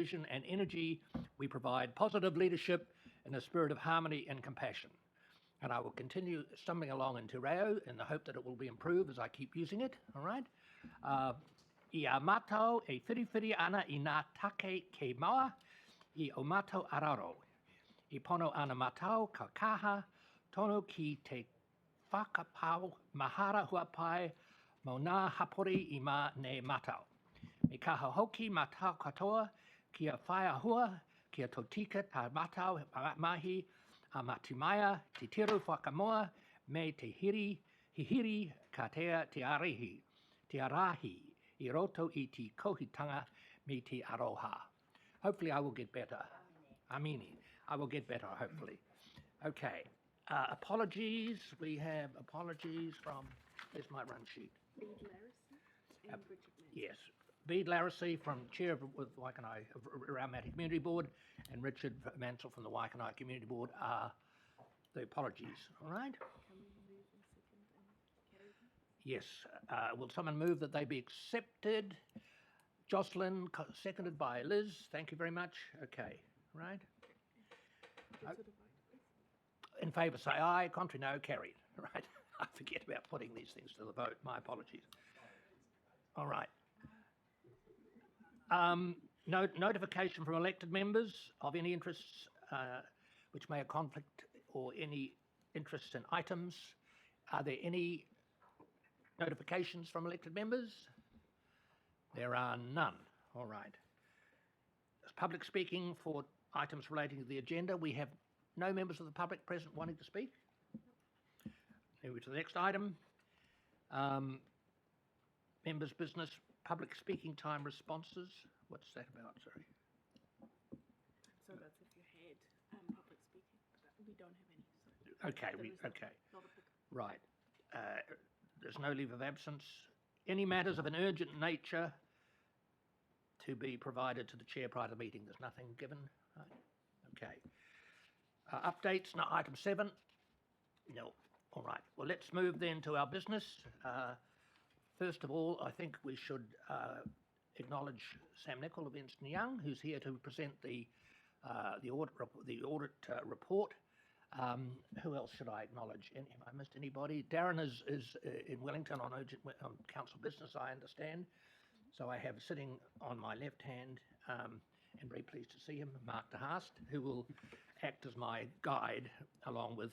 vision and energy, we provide positive leadership in a spirit of harmony and compassion. And I will continue stumbling along in Te Reo in the hope that it will be improved as I keep using it, all right? I a mātou e whiriwhiri ana I nā take ke maua I o mātou araro. I pono ana mātou ka kaha tono ki te whakapau mahara huapai mo nā hapori I mā ne mātou. Me kaha hoki mātou katoa kia whaiahua kia totika tā mātou mahi a matimaya te tiru whakamoa me te hihiri ka te arahi I roto I te kohitanga me te aroha. Hopefully I will get better. Amini. I will get better, hopefully. Okay. Apologies. We have apologies from, there's my run sheet. Bede Larissy and Richard Mansell. Yes. Bede Larissy from Chair of Waikanae Raumati Community Board and Richard Mansell from the Waikanae Community Board are the apologies. All right? Can we move and second and carry them? Yes. Will someone move that they be accepted? Jocelyn, seconded by Liz. Thank you very much. Okay. Right. Put to the vote, please. In favour, say aye. Contrary, no. Carried. Right. I forget about putting these things to the vote. My apologies. All right. Notification from elected members of any interests which may have conflict or any interest in items. Are there any notifications from elected members? There are none. All right. Public speaking for items relating to the agenda. We have no members of the public present wanting to speak. Move to the next item. Members' business, public speaking time responses. What's that about? Sorry. So that's if you had public speaking, but we don't have any. So Okay. there is Okay. not applicable. Right. There's no leave of absence. Any matters of an urgent nature to be provided to the chair prior to the meeting? There's nothing given. Right. Okay. Updates. No, item 7. No. All right. Well, let's move then to our business. First of all, I think we should acknowledge Sam Nicol of Ernst & Young, who's here to present the audit report. Who else should I acknowledge? Have I missed anybody? Darren is in Wellington on council business, I understand. So I have sitting on my left hand, and very pleased to see him, Mark de Haast, who will act as my guide along with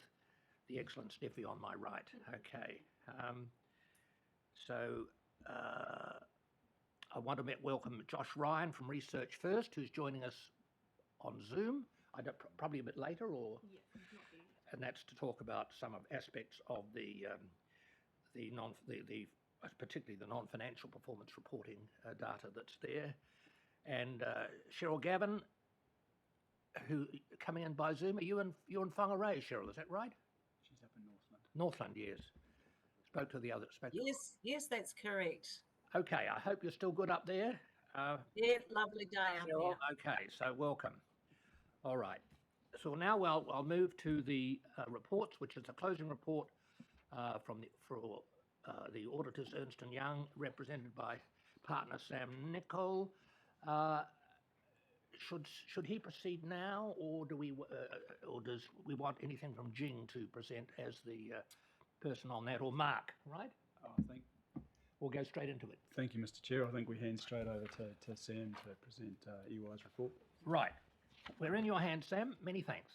the excellent Steffi on my right. Okay. I want to welcome Josh Ryan from Research First, who's joining us on Zoom. Probably a bit later, or Yeah, he's not there yet. and that's to talk about some of aspects of particularly the non-financial performance reporting data that's there. And Cheryl Gavin, who coming in by Zoom. You're in Whangarei, Cheryl, is that right? She's up in Northland. Northland, yes. Spoke to the other. Yes, that's correct. Okay, I hope you're still good up there. Yeah, lovely day up Cheryl, here. okay, so welcome. All right. So now I'll move to the reports, which is the closing report for the auditors, Ernst & Young, represented by partner Sam Nicol. Should he proceed now, or does we want anything from Jing to present as the person on that, or Mark, right? We'll go straight into it. Thank you, Mr. Chair. I think we hand straight over to Sam to present EY's report. Right. We're in your hands, Sam. Many thanks.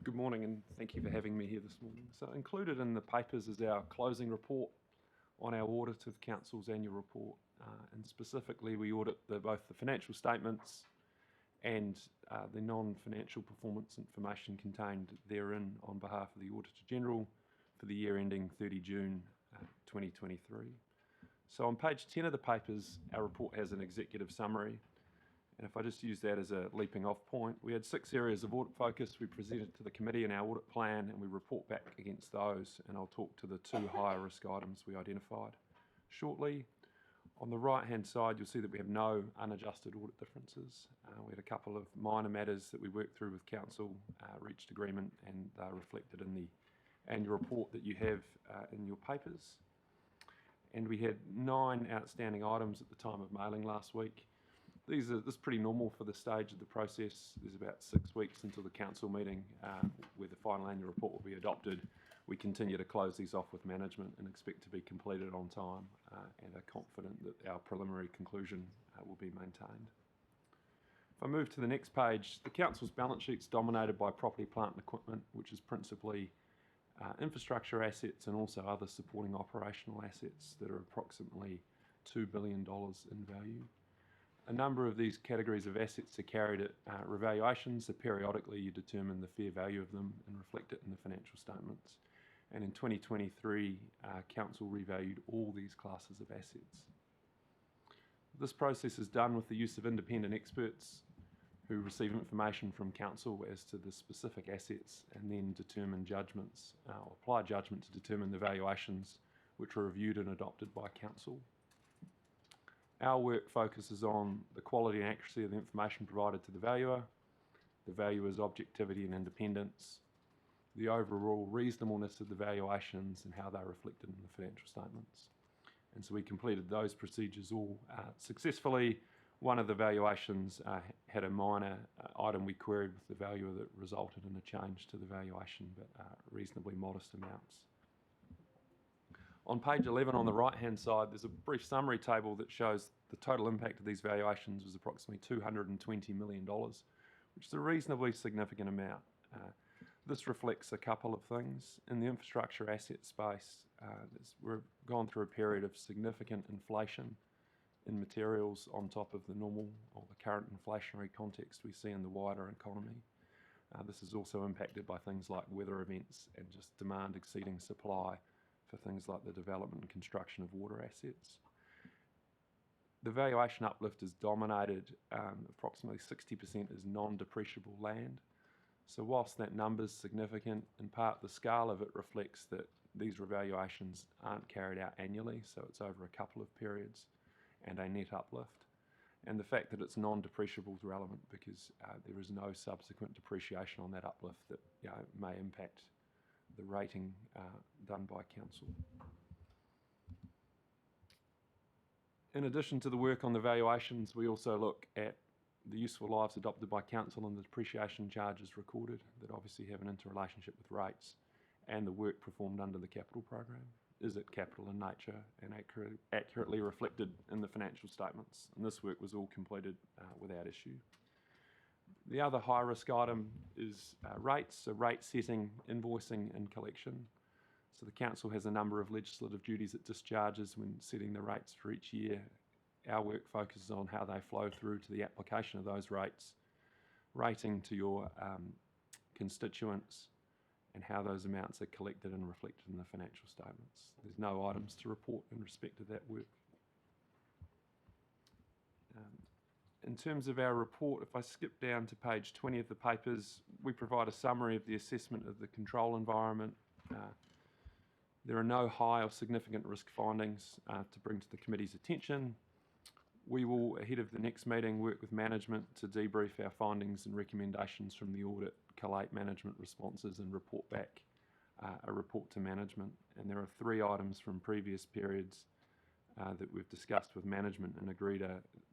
Good morning, and thank you for having me here this morning. So included in the papers is our closing report on our audit of Council's annual report, and specifically we audit both the financial statements and the non-financial performance information contained therein on behalf of the Auditor General for the year ending 30 June 2023. So on page 10 of the papers, our report has an executive summary. And if I just use that as a leaping off point, we had 6 areas of audit focus we presented to the committee in our audit plan, and we report back against those. And I'll talk to the 2 higher risk items we identified shortly. On the right-hand side, you'll see that we have no unadjusted audit differences. We had a couple of minor matters that we worked through with council, reached agreement, and they're reflected in the annual report that you have in your papers. And we had 9 outstanding items at the time of mailing last week. This is pretty normal for the stage of the process. There's about 6 weeks until the council meeting where the final annual report will be adopted. We continue to close these off with management and expect to be completed on time and are confident that our preliminary conclusion will be maintained. If I move to the next page, the council's balance sheet's dominated by property, plant and equipment, which is principally infrastructure assets and also other supporting operational assets that are approximately $2 billion in value. A number of these categories of assets are carried at revaluations, so periodically you determine the fair value of them and reflect it in the financial statements. And in 2023, council revalued all these classes of assets. This process is done with the use of independent experts who receive information from council as to the specific assets and then determine judgments, or apply judgment to determine the valuations which are reviewed and adopted by council. Our work focuses on the quality and accuracy of the information provided to the valuer's objectivity and independence, the overall reasonableness of the valuations and how they're reflected in the financial statements. And so we completed those procedures all successfully. One of the valuations had a minor item we queried with the valuer that resulted in a change to the valuation, but reasonably modest amounts. On page 11 on the right-hand side, there's a brief summary table that shows the total impact of these valuations was approximately $220 million, which is a reasonably significant amount. This reflects a couple of things. In the infrastructure asset space, we've gone through a period of significant inflation in materials on top of the normal or the current inflationary context we see in the wider economy. This is also impacted by things like weather events and just demand exceeding supply for things like the development and construction of water assets. The valuation uplift is dominated, approximately 60% is non-depreciable land. So whilst that number is significant, in part the scale of it reflects that these revaluations aren't carried out annually, so it's over a couple of periods, and a net uplift. And the fact that it's non-depreciable is relevant because there is no subsequent depreciation on that uplift that may impact the rating done by council. In addition to the work on the valuations, we also look at the useful lives adopted by council and the depreciation charges recorded that obviously have an interrelationship with rates and the work performed under the capital program. Is it capital in nature and accurately reflected in the financial statements? And this work was all completed without issue. The other high risk item is rates, so rate setting, invoicing and collection. So the council has a number of legislative duties it discharges when setting the rates for each year. Our work focuses on how they flow through to the application of those rates, rating to your constituents, and how those amounts are collected and reflected in the financial statements. There's no items to report in respect of that work. In terms of our report, if I skip down to page 20 of the papers, we provide a summary of the assessment of the control environment. There are no high or significant risk findings to bring to the committee's attention. We will, ahead of the next meeting, work with management to debrief our findings and recommendations from the audit, collate management responses and report back a report to management. And there are 3 items from previous periods that we've discussed with management and agreed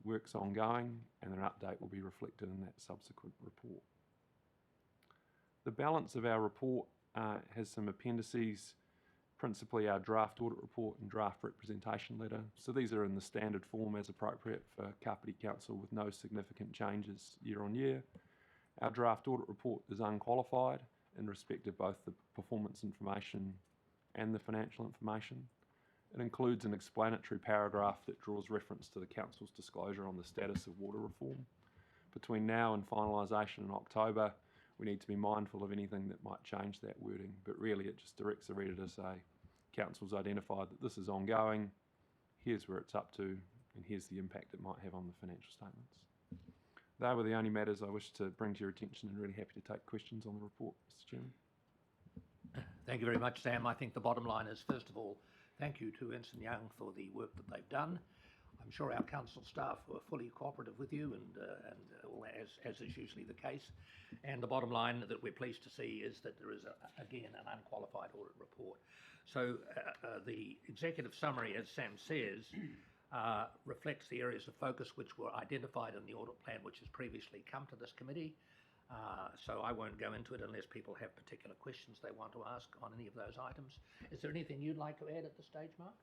work's ongoing, and an update will be reflected in that subsequent report. The balance of our report has some appendices, principally our draft audit report and draft representation letter. So these are in the standard form as appropriate for Kapiti Council with no significant changes year on year. Our draft audit report is unqualified in respect of both the performance information and the financial information. It includes an explanatory paragraph that draws reference to the Council's disclosure on the status of water reform. Between now and finalisation in October, we need to be mindful of anything that might change that wording, but really it just directs the reader to say, Council's identified that this is ongoing, here's where it's up to, and here's the impact it might have on the financial statements. They were the only matters I wish to bring to your attention, and really happy to take questions on the report, Mr. Chairman. Thank you very much, Sam. I think the bottom line is, first of all, thank you to Ernst & Young for the work that they've done. I I'm sure our council staff were fully cooperative with you, and well, as is usually the case. And the bottom line that we're pleased to see is that there is, again, an unqualified audit report. So the executive summary, as Sam says, reflects the areas of focus which were identified in the audit plan which has previously come to this committee. So I won't go into it unless people have particular questions they want to ask on any of those items. Is there anything you'd like to add at this stage, Mark?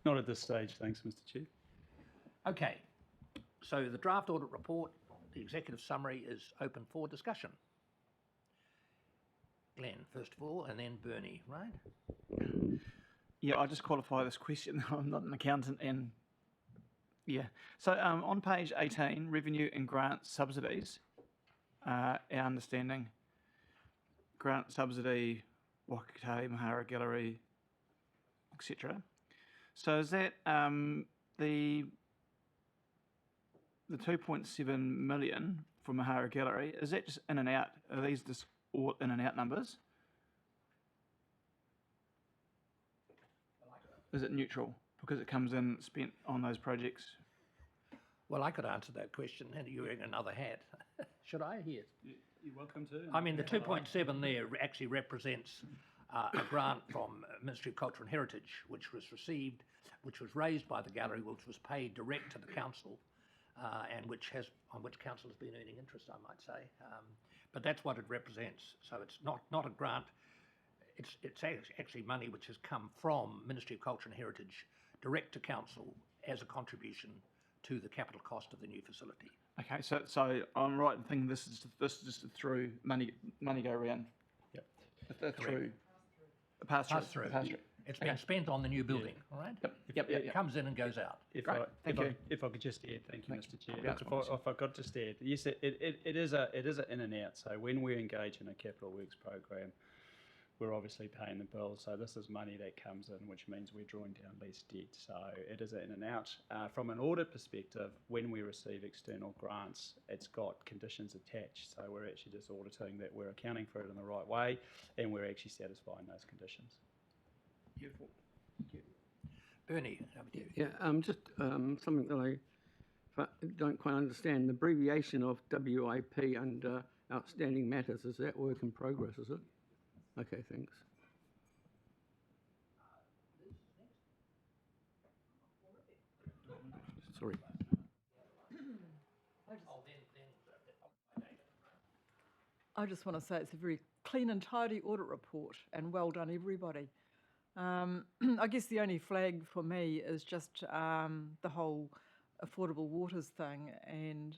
Not at this stage, thanks, Mr. Chair. Okay, so the draft audit report, the executive summary is open for discussion. Glenn, first of all, and then Bernie, right? Yeah, I'll just qualify this question. I'm not an accountant, and yeah. So on page 18, revenue and grant subsidies, our understanding, grant subsidy, Wakate, Mahara Gallery, etc. So is that the 2.7 million for Mahara Gallery? Is that just in and out? Are these just all in and out numbers? Is it neutral because it comes in spent on those projects? Well, I could answer that question, and you're wearing another hat. Should I? Yes. You're welcome to. I mean, the 2.7 there actually represents a grant from Ministry of Culture and Heritage, which was received, which was raised by the gallery, which was paid direct to the council, and on which council has been earning interest, I might say. But that's what it represents. So it's not a grant. It's actually money which has come from Ministry of Culture and Heritage direct to council as a contribution to the capital cost of the new facility. Okay, so I'm right in thinking this is just a through money go around. Yep. Through pass through. It's been spent on the new building, all right? Yep. It comes in and goes out. If I could just add, thank you, Mr. Chair. Yeah, If I could just add, yes, it is a in and out. So when we engage in a capital works program, we're obviously paying the bills. So this is money that comes in, which means we're drawing down lease debt. So it is an in and out. From an audit perspective, when we receive external grants, it's got conditions attached. So we're actually just auditing that we're accounting for it in the right way, and we're actually satisfying those conditions. Beautiful. Thank you. Bernie, over to you. Yeah, just something that I don't quite understand. The abbreviation of WIP under outstanding matters, is that work in progress, is it? Okay, thanks. Sorry. I just want to say it's a very clean and tidy audit report, and well done, everybody. I guess the only flag for me is just the whole affordable waters thing, and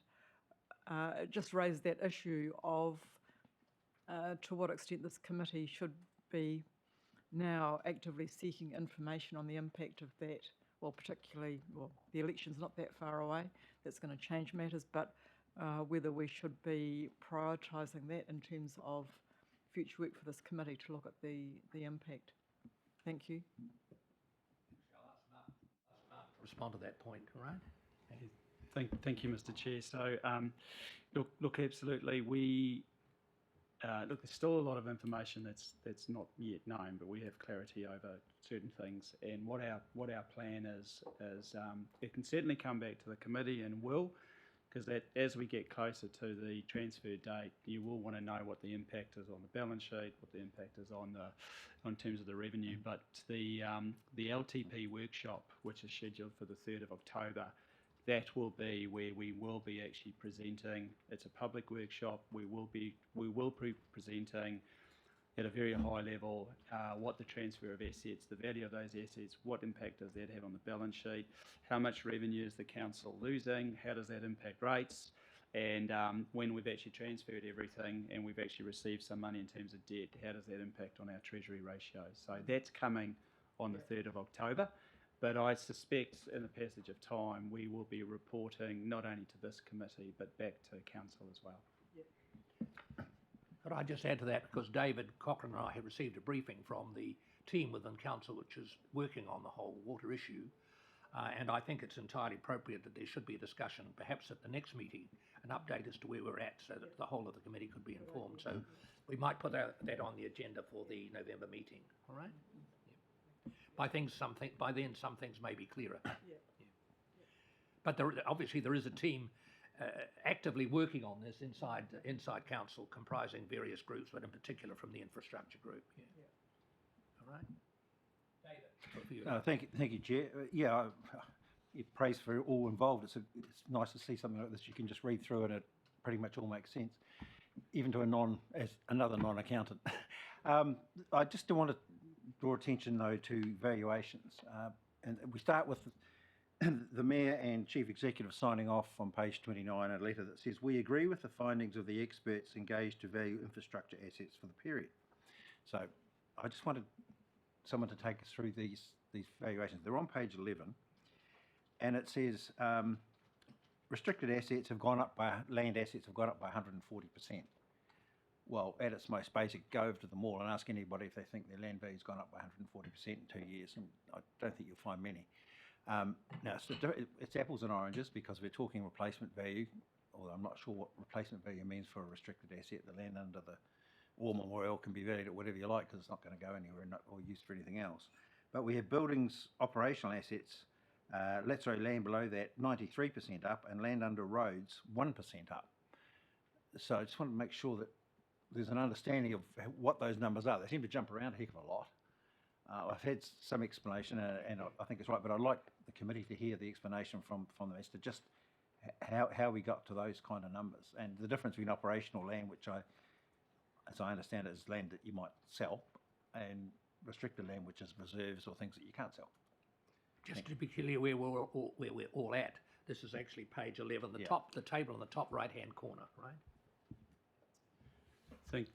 it just raised that issue of to what extent this committee should be now actively seeking information on the impact of that. Well, particularly, the election's not that far away. That's going to change matters, but whether we should be prioritising that in terms of future work for this committee to look at the impact. Thank you. I'll ask Mark to respond to that point, all right? Thank you, Mr. Chair. So, look, absolutely. Look, there's still a lot of information that's not yet known, but we have clarity over certain things. And what our plan is it can certainly come back to the committee and will, because as we get closer to the transfer date, you will want to know what the impact is on the balance sheet, what the impact is on terms of the revenue. But the LTP workshop, which is scheduled for the 3rd of October, that will be where we will be actually presenting. It's a public workshop. We will be presenting at a very high level what the transfer of assets, the value of those assets, what impact does that have on the balance sheet, how much revenue is the council losing, how does that impact rates, and when we've actually transferred everything and we've actually received some money in terms of debt, how does that impact on our treasury ratios. So that's coming on the 3rd of October. But I suspect in the passage of time, we will be reporting not only to this committee, but back to council as well. Could I just add to that, because David Cochrane and I have received a briefing from the team within council which is working on the whole water issue, and I think it's entirely appropriate that there should be a discussion, perhaps at the next meeting, an update as to where we're at, so that the whole of the committee could be informed. So we might put that on the agenda for the November meeting, all right? By then, some things may be clearer. Yeah. But obviously there is a team actively working on this inside council, comprising various groups, but in particular from the infrastructure group. Yeah. All right. David, for you. Thank you, Chair. Yeah, praise for all involved. It's nice to see something like this. You can just read through it; it pretty much all makes sense, even to another non-accountant. I just want to draw attention though to valuations, and we start with the Mayor and Chief Executive signing off on page 29, a letter that says, "We agree with the findings of the experts engaged to value infrastructure assets for the period." So I just wanted someone to take us through these valuations. They're on page 11, and it says restricted assets have gone up by, land assets have gone up by 140%. Well, at its most basic, go over to the mall and ask anybody if they think their land value's gone up by 140% in 2 years, and I don't think you'll find many. Now, it's apples and oranges because we're talking replacement value, although I'm not sure what replacement value means for a restricted asset. The land under the War Memorial can be valued at whatever you like because it's not going to go anywhere or used for anything else. But we have buildings, operational assets, let's say land below that, 93% up, and land under roads, 1% up. So I just want to make sure that there's an understanding of what those numbers are. They seem to jump around a heck of a lot. I've had some explanation, and I think it's right, but I'd like the committee to hear the explanation from them as to just how we got to those kind of numbers, and the difference between operational land, which as I understand it, is land that you might sell, and restricted land, which is reserves or things that you can't sell. Just to be clear where we're all at, this is actually page 11, the table on the top right-hand corner, right?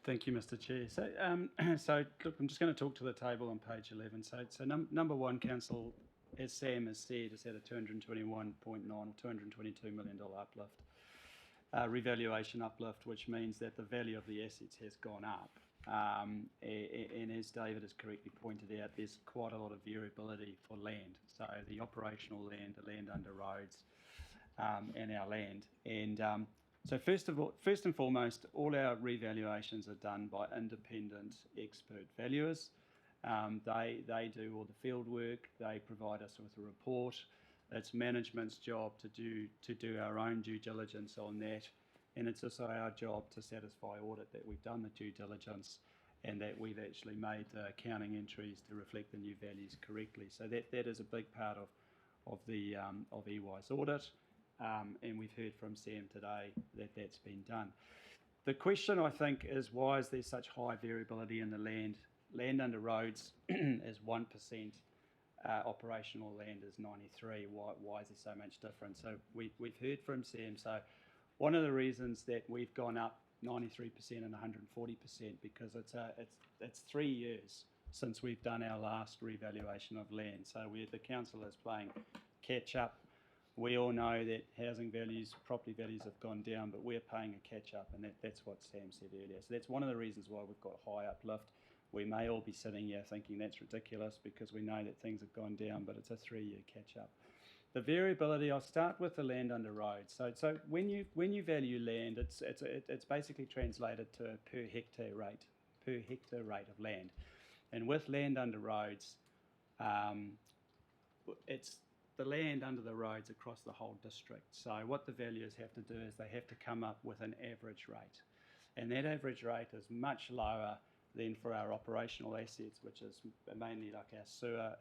Thank you, Mr. Chair. So, so look, I'm just going to talk to the table on page 11. So number one, Council, as Sam has said, has had a $221.9 or $222 million uplift, revaluation uplift, which means that the value of the assets has gone up. And as David has correctly pointed out, there's quite a lot of variability for land. So the operational land, the land under roads, and our land. And so first and foremost, all our revaluations are done by independent expert valuers. They do all the field work. They provide us with a report. It's management's job to do our own due diligence on that, and it's also our job to satisfy audit that we've done the due diligence and that we've actually made the accounting entries to reflect the new values correctly. So that is a big part of EY's audit. And we've heard from Sam today that that's been done. The question, I think, is why is there such high variability in the land? Land under roads is 1%, operational land is 93%. Why is there so much difference? So we've heard from Sam. So one of the reasons that we've gone up 93% and 140% because it's 3 years since we've done our last revaluation of land. So the council is playing catch up. We all know that housing values, property values have gone down, but we're paying a catch up, and that's what Sam said earlier. So that's one of the reasons why we've got a high uplift. We may all be sitting here thinking that's ridiculous because we know that things have gone down, but it's a 3-year catch up. The variability, I'll start with the land under roads. So when you value land, it's basically translated to a per hectare rate of land. And with land under roads, it's the land under the roads across the whole district. So what the valuers have to do is they have to come up with an average rate. And that average rate is much lower than for our operational assets, which is mainly like our sewer,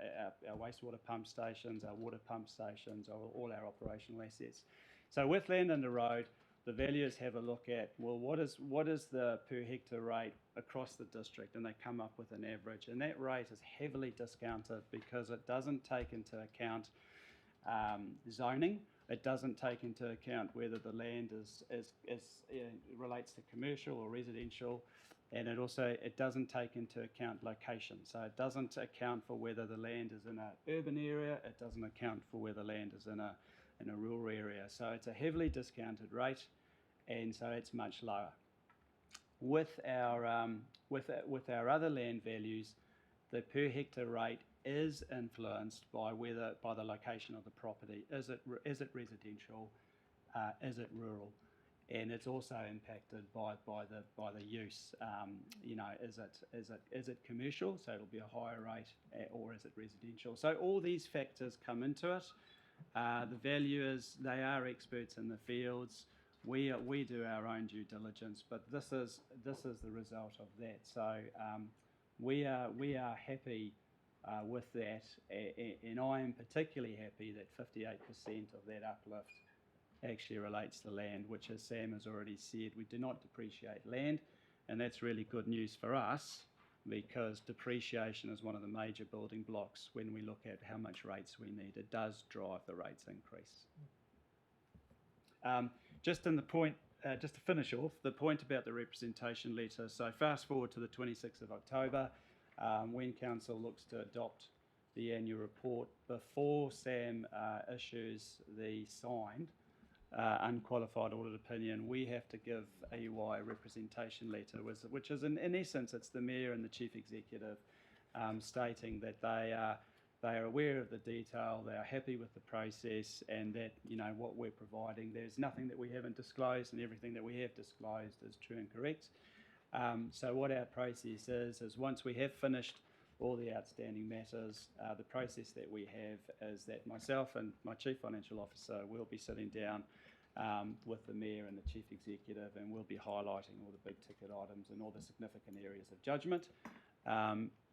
our wastewater pump stations, our water pump stations, all our operational assets. So with land under road, the valuers have a look at, well, what is the per hectare rate across the district, and they come up with an average. And that rate is heavily discounted because it doesn't take into account zoning. It doesn't take into account whether the land relates to commercial or residential, and it doesn't take into account location. So it doesn't account for whether the land is in an urban area. It doesn't account for whether the land is in a rural area. So it's a heavily discounted rate, and so it's much lower. With our other land values, the per hectare rate is influenced by the location of the property. Is it residential? Is it rural? And it's also impacted by the use. Is it commercial? So it'll be a higher rate, or is it residential? So all these factors come into it. The valuers, they are experts in the fields. We do our own due diligence, but this is the result of that. So we are happy with that, and I am particularly happy that 58% of that uplift actually relates to land, which, as Sam has already said, we do not depreciate land, and that's really good news for us because depreciation is one of the major building blocks when we look at how much rates we need. It does drive the rates increase. Just to finish off, the point about the representation letter. So fast forward to the 26th of October, when Council looks to adopt the annual report, before Sam issues the signed unqualified audit opinion, we have to give AUI a representation letter, which is in essence, it's the Mayor and the Chief Executive stating that they are aware of the detail, they are happy with the process, and that, you know, what we're providing, there's nothing that we haven't disclosed, and everything that we have disclosed is true and correct. So what our process is once we have finished all the outstanding matters, the process that we have is that myself and my Chief Financial Officer will be sitting down with the Mayor and the Chief Executive, and we'll be highlighting all the big ticket items and all the significant areas of judgment,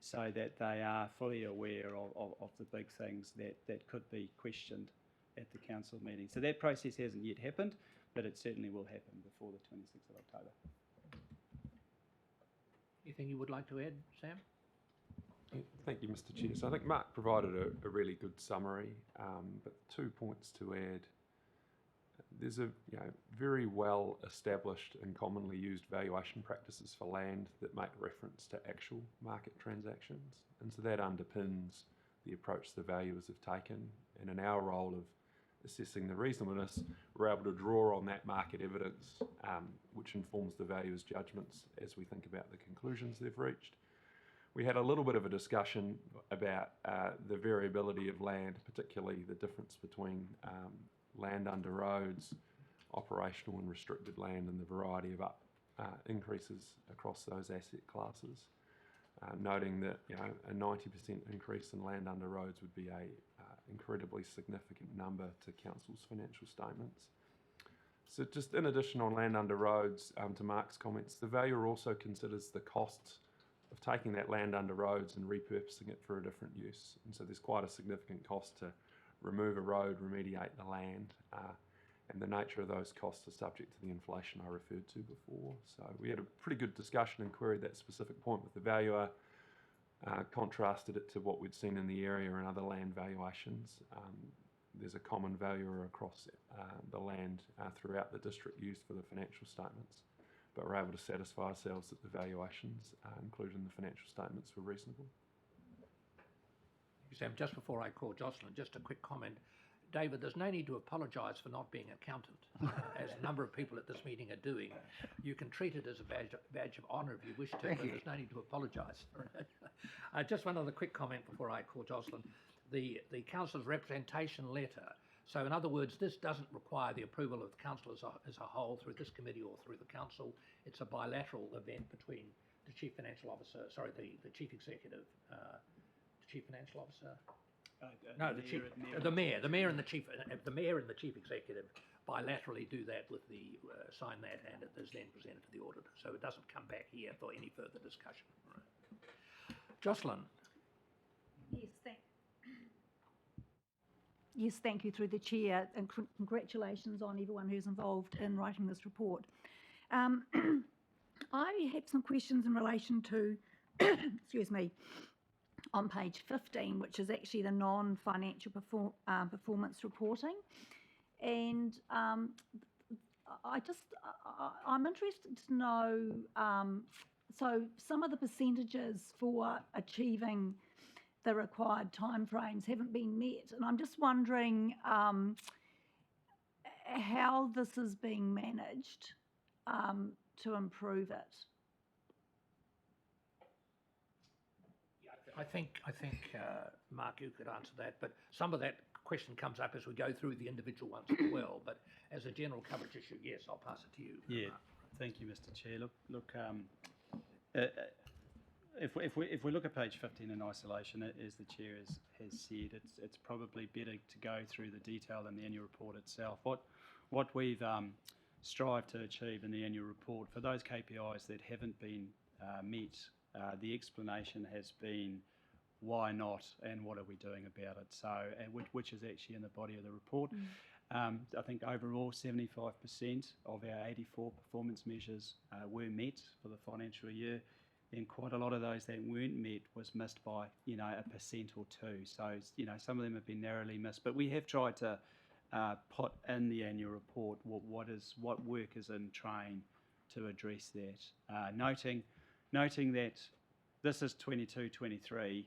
so that they are fully aware of the big things that could be questioned at the Council meeting. So that process hasn't yet happened, but it certainly will happen before the 26th of October. Anything you would like to add, Sam? Thank you, Mr. Chair. So I think Mark provided a really good summary, but 2 points to add. There's a very well established and commonly used valuation practices for land that make reference to actual market transactions, and so that underpins the approach the valuers have taken. And in our role of assessing the reasonableness, we're able to draw on that market evidence, which informs the valuers' judgments as we think about the conclusions they've reached. We had a little bit of a discussion about the variability of land, particularly the difference between land under roads, operational and restricted land, and the variety of increases across those asset classes. Noting that a 90% increase in land under roads would be a incredibly significant number to Council's financial statements. So just in addition on land under roads, to Mark's comments, the valuer also considers the costs of taking that land under roads and repurposing it for a different use. And so there's quite a significant cost to remove a road, remediate the land, and the nature of those costs are subject to the inflation I referred to before. So we had a pretty good discussion and queried that specific point with the valuer, contrasted it to what we'd seen in the area and other land valuations. There's a common valuer across the land throughout the district used for the financial statements, but we're able to satisfy ourselves that the valuations included in the financial statements were reasonable. Sam, just before I call Jocelyn, just a quick comment. David, there's no need to apologise for not being accountant, as a number of people at this meeting are doing. You can treat it as a badge of honour if you wish to, but there's no need to apologise. Just one other quick comment before I call Jocelyn. The Council's representation letter. So in other words, this doesn't require the approval of the Council as a whole through this committee or through the Council. It's a bilateral event between the Chief Financial Officer, sorry, the Chief Executive, Chief Financial Officer. The mayor and the chief executive bilaterally do that with sign that, and it is then presented to the auditor. So it doesn't come back here for any further discussion. Right. Jocelyn. Yes, thank you through the chair, and congratulations on everyone who's involved in writing this report. I have some questions in relation to, excuse me, on page 15, which is actually the non-financial performance reporting. And I'm interested to know, so some of the percentages for achieving the required timeframes haven't been met. And I'm just wondering how this is being managed to improve it. I think, Mark, you could answer that, but some of that question comes up as we go through the individual ones as well. But as a general coverage issue, yes, I'll pass it to you. Yeah, Thank you, Mr. Chair. Look, if we look at page 15 in isolation, as the chair has said, it's probably better to go through the detail in the annual report itself. What we've strived to achieve in the annual report for those KPIs that haven't been met, the explanation has been why not and what are we doing about it. So, which is actually in the body of the report. I think overall 75% of our 84 performance measures were met for the financial year, and quite a lot of those that weren't met was missed by 1% or 2%. So some of them have been narrowly missed, but we have tried to put in the annual report what work is in train to address that. Noting that this is 22-23,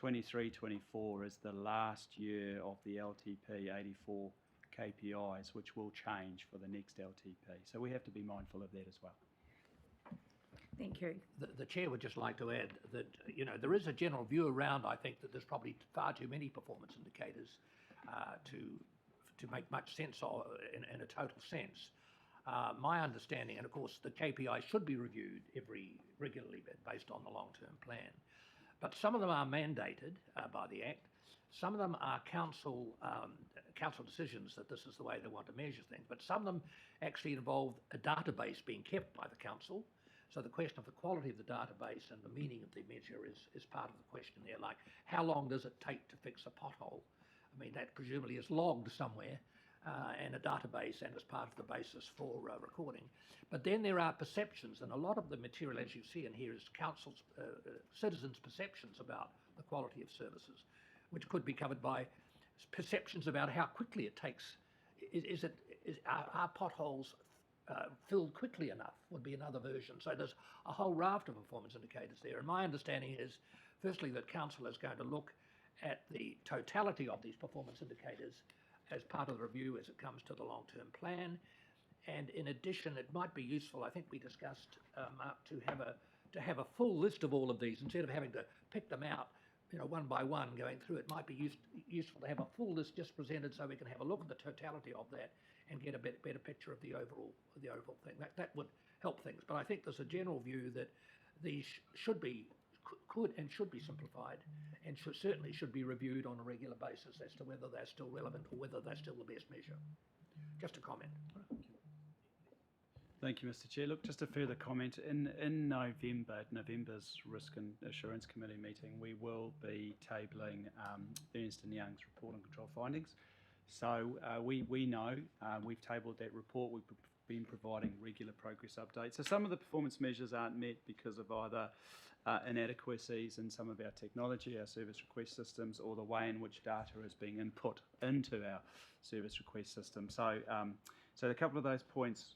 23-24 is the last year of the LTP 84 KPIs, which will change for the next LTP. So we have to be mindful of that as well. Thank you. The chair would just like to add that, there is a general view around, I think, that there's probably far too many performance indicators to make much sense of in a total sense. My understanding, and of course the KPIs should be reviewed regularly based on the long-term plan, but some of them are mandated by the Act. Some of them are council decisions that this is the way they want to measure things, but some of them actually involve a database being kept by the council. So the question of the quality of the database and the meaning of the measure is part of the question there. Like, how long does it take to fix a pothole? I mean, that presumably is logged somewhere in a database and is part of the basis for recording. But then there are perceptions, and a lot of the material, as you see in here, is council's, citizens' perceptions about the quality of services, which could be covered by perceptions about how quickly it takes. Are potholes filled quickly enough would be another version. So there's a whole raft of performance indicators there. And my understanding is, firstly, that council is going to look at the totality of these performance indicators as part of the review as it comes to the long-term plan. And in addition, it might be useful, I think we discussed, Mark, to have a full list of all of these instead of having to pick them out one by one going through. It might be useful to have a full list just presented so we can have a look at the totality of that and get a better picture of the overall thing. That would help things. But I think there's a general view that these could and should be simplified, and certainly should be reviewed on a regular basis as to whether they're still relevant or whether they're still the best measure. Just a comment. Thank you, Mr. Chair. Look, just a further comment. In November's Risk and Assurance Committee meeting, we will be tabling Ernst & Young's report on control findings. So we know we've tabled that report. We've been providing regular progress updates. So some of the performance measures aren't met because of either inadequacies in some of our technology, our service request systems, or the way in which data is being input into our service request system. So, so a couple of those points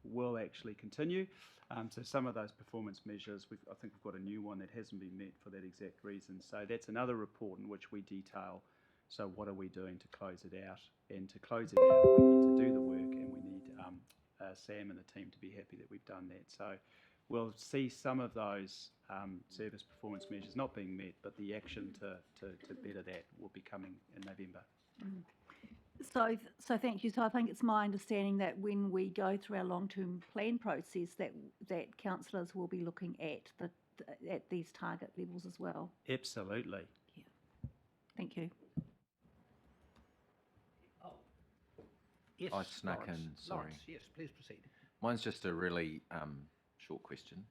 will actually continue. So some of those performance measures, I think we've got a new one that hasn't been met for that exact reason. So that's another report in which we detail, so what are we doing to close it out? And to close it out, we need to do the work, and we need Sam and the team to be happy that we've done that. So we'll see some of those service performance measures not being met, but the action to better that will be coming in November. So thank you. So I think it's my understanding that when we go through our long-term plan process, that councillors will be looking at at these target levels as well. Absolutely. Yeah. Thank you. Oh. Yes, I snuck Lawrence. in, sorry. Lawrence, yes, please proceed. Mine's just a really short question.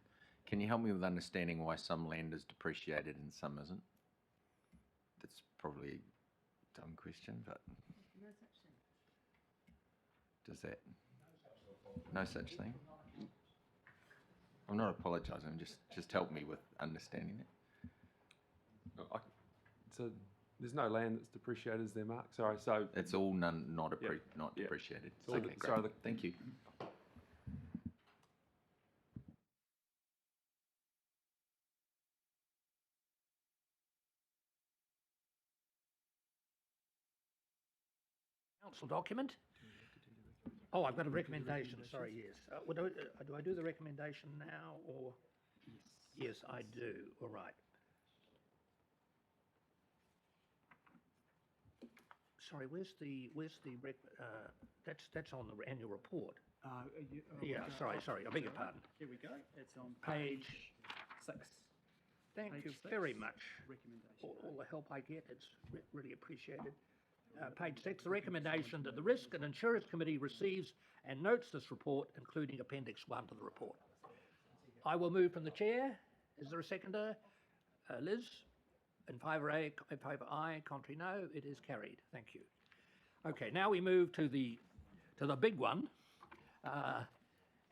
Can you help me with understanding why some land is depreciated and some isn't? That's probably a dumb question, but does that? No such thing? I'm not apologising, just help me with understanding it. So there's no land that's depreciated, is there, Mark? Sorry, so It's all not Yep. depreciated. It's all Okay, the- sorry, great. Thank you. Council document? Oh, I've got a recommendation, sorry, yes. Do I do the recommendation now, or? Yes, I do, all right. Sorry, that's on the annual report. Yeah, sorry, I beg your pardon. Here we go. It's on Page 6. Thank Page you 6, very much. recommendation. All the help I get, it's really appreciated. Page 6, the recommendation that the Risk and Insurance Committee receives and notes this report, including Appendix 1 to the report. I will move from the chair. Is there a seconder? Liz? In favour aye, contrary no. It is carried. Thank you. Okay, now we move to the big one.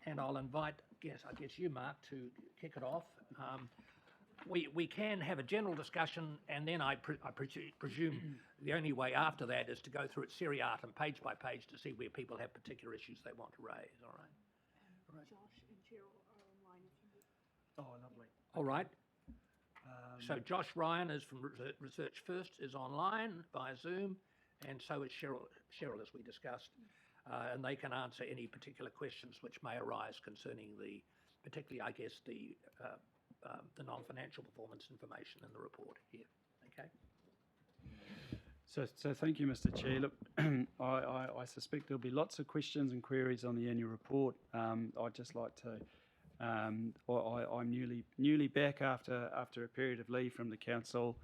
And I'll invite, I guess you, Mark, to kick it off. We can have a general discussion, and then I presume the only way after that is to go through it seriatim, page by page, to see where people have particular issues they want to raise. All right. Josh and Cheryl are online if you would. Oh, lovely. All right. So Josh Ryan is from Research First, is online via Zoom, and so is Cheryl, as we discussed. And they can answer any particular questions which may arise concerning particularly, I guess, the non-financial performance information in the report here. Okay. So thank you, Mr. Chair. Look, I suspect there'll be lots of questions and queries on the annual report. I'd just like to. I'm newly back after a period of leave from the council,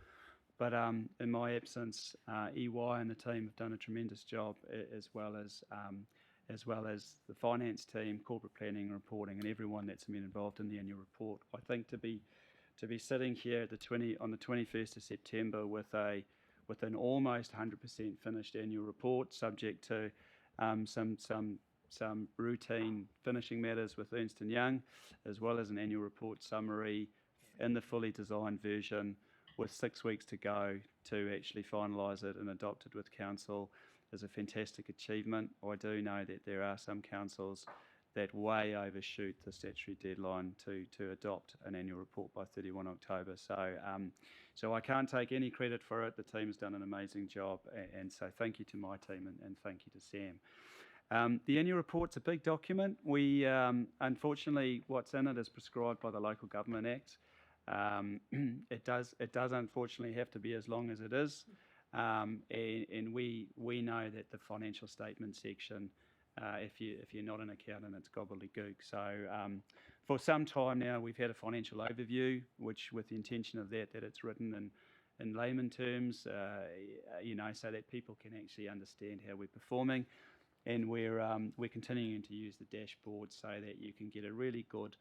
but in my absence, EY and the team have done a tremendous job, as well as the finance team, corporate planning, and reporting, and everyone that's been involved in the annual report. I think to be sitting here on the 21st of September with an almost 100% finished annual report, subject to some routine finishing matters with Ernst & Young, as well as an annual report summary in the fully designed version with 6 weeks to go to actually finalise it and adopt it with council, is a fantastic achievement. I do know that there are some councils that way overshoot the statutory deadline to adopt an annual report by 31 October. So I can't take any credit for it. The team's done an amazing job, and so thank you to my team and thank you to Sam. The annual report's a big document. We, unfortunately, what's in it is prescribed by the Local Government Act. It does unfortunately have to be as long as it is, and we know that the financial statement section, if you're not an accountant, it's gobbledygook. So for some time now, we've had a financial overview, which with the intention of that it's written in layman terms, so that people can actually understand how we're performing. And we're continuing to use the dashboard so that you can get a really good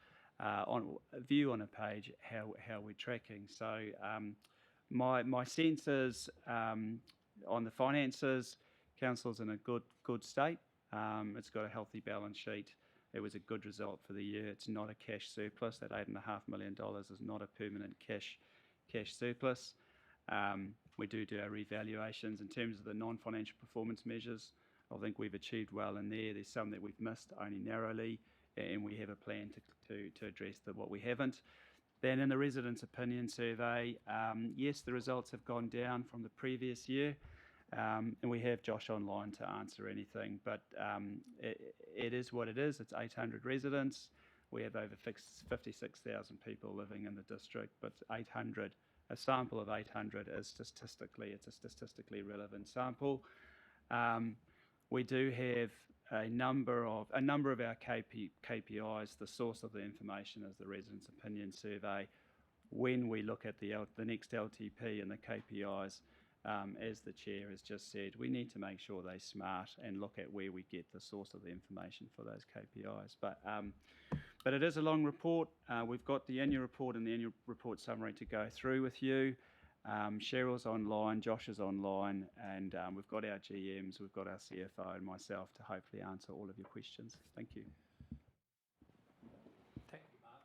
view on a page how we're tracking. So my sense is on the finances, council's in a good state. It's got a healthy balance sheet. It was a good result for the year. It's not a cash surplus. That $8.5 million is not a permanent cash surplus. We do our revaluations in terms of the non-financial performance measures. I think we've achieved well in there. There's some that we've missed only narrowly, and we have a plan to address what we haven't. Then in the residents' opinion survey, yes, the results have gone down from the previous year, and we have Josh online to answer anything, but it is what it is. It's 800 residents. We have over 56,000 people living in the district, but a sample of 800 is a statistically relevant sample. We do have a number of our KPIs. The source of the information is the residents' opinion survey. When we look at the next LTP and the KPIs, as the chair has just said, we need to make sure they're smart and look at where we get the source of the information for those KPIs. But it is a long report. We've got the annual report and the annual report summary to go through with you. Cheryl's online, Josh is online, and we've got our GMs, we've got our CFO and myself to hopefully answer all of your questions. Thank you. Thank you, Mark.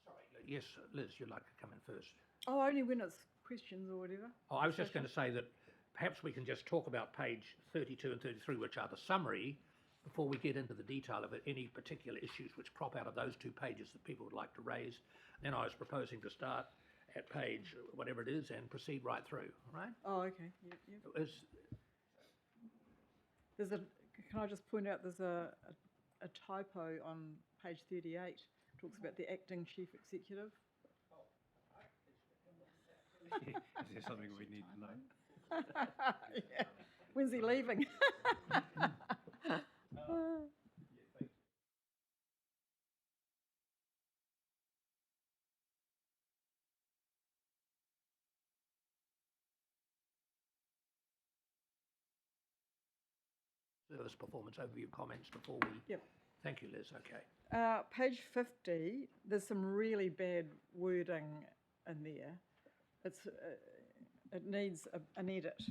Sorry, yes, Liz, you'd like to come in first. Oh, only when it's questions or whatever. Oh, I was just going to say that perhaps we can just talk about page 32 and 33, which are the summary, before we get into the detail of it, any particular issues which crop out of those two pages that people would like to raise. Then I was proposing to start at page whatever it is and proceed right through, all right? Oh, okay. Yep. Can I just point out there's a typo on page 38. It talks about the acting chief executive. Is there something we need to know? Yeah. When's he leaving? service performance overview comments before we. Yep. Thank you, Liz. Okay. Page 50, there's some really bad wording in there. It needs an edit.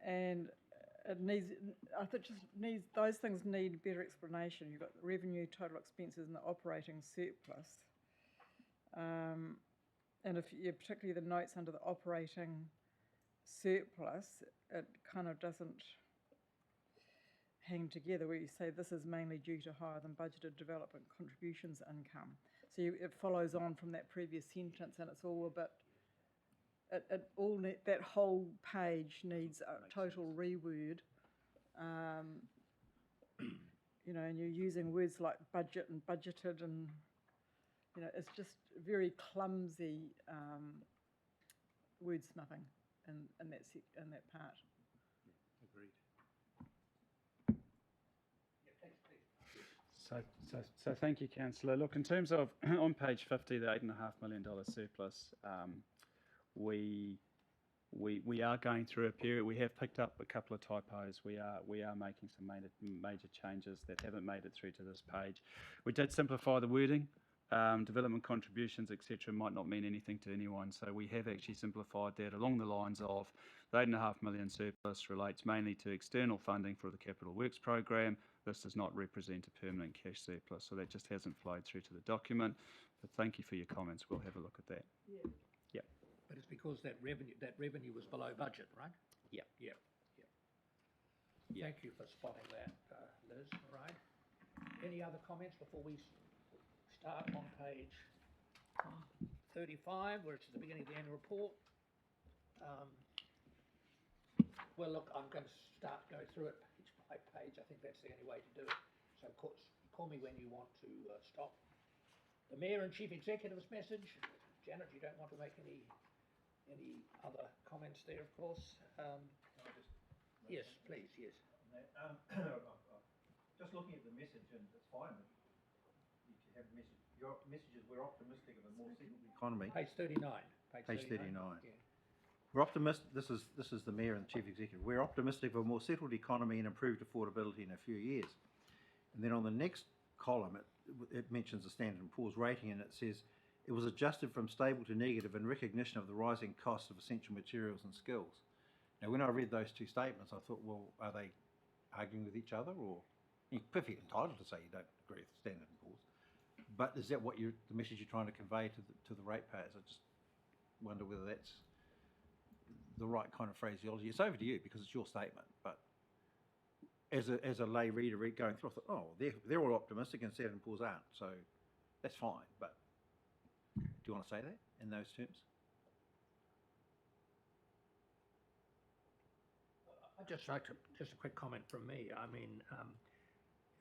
And it needs, I think those things need better explanation. You've got revenue, total expenses, and the operating surplus. And particularly the notes under the operating surplus, it kind of doesn't hang together where you say this is mainly due to higher than budgeted development contributions income. So it follows on from that previous sentence, and it's all a bit. That whole page needs a total reword. And you're using words like budget and budgeted, and it's just very clumsy wordsmithing in that part. Agreed. So thank you, Councillor. Look, in terms of on page 50, the $8.5 million surplus, we are going through a period. We have picked up a couple of typos. We are making some major changes that haven't made it through to this page. We did simplify the wording. Development contributions, etc., might not mean anything to anyone. So we have actually simplified that along the lines of the $8.5 million surplus relates mainly to external funding for the Capital Works program. This does not represent a permanent cash surplus. So that just hasn't flowed through to the document. But thank you for your comments. We'll have a look at that. Yeah. Yep. But it's because that revenue was below budget, right? Yep. Yep. Thank you for spotting that, Liz. All right. Any other comments before we start on page 35, where it's at the beginning of the annual report? Well, look, I'm going to go through it page by page. I think that's the only way to do it. So, of course, call me when you want to stop. The Mayor and Chief Executive's message. Janet, you don't want to make any other comments there, of course. Yes, please, yes. Just looking at the message, and it's fine. You have a message. Your message is we're optimistic of a more settled economy. Page 39. Page 39. Yeah. We're optimistic. This is the Mayor and the Chief Executive. We're optimistic of a more settled economy and improved affordability in a few years. And then on the next column, it mentions the Standard & Poor's rating, and it says it was adjusted from stable to negative in recognition of the rising costs of essential materials and skills. Now, when I read those two statements, I thought, well, are they arguing with each other, or you're perfectly entitled to say you don't agree with the Standard & Poor's, but is that what the message you're trying to convey to the ratepayers? I just wonder whether that's the right kind of phraseology. It's over to you because it's your statement, but as a lay reader going through, I thought, oh, they're all optimistic and Standard & Poor's aren't, so that's fine. But do you want to say that in those terms? I'd just like to, just a quick comment from me. I mean,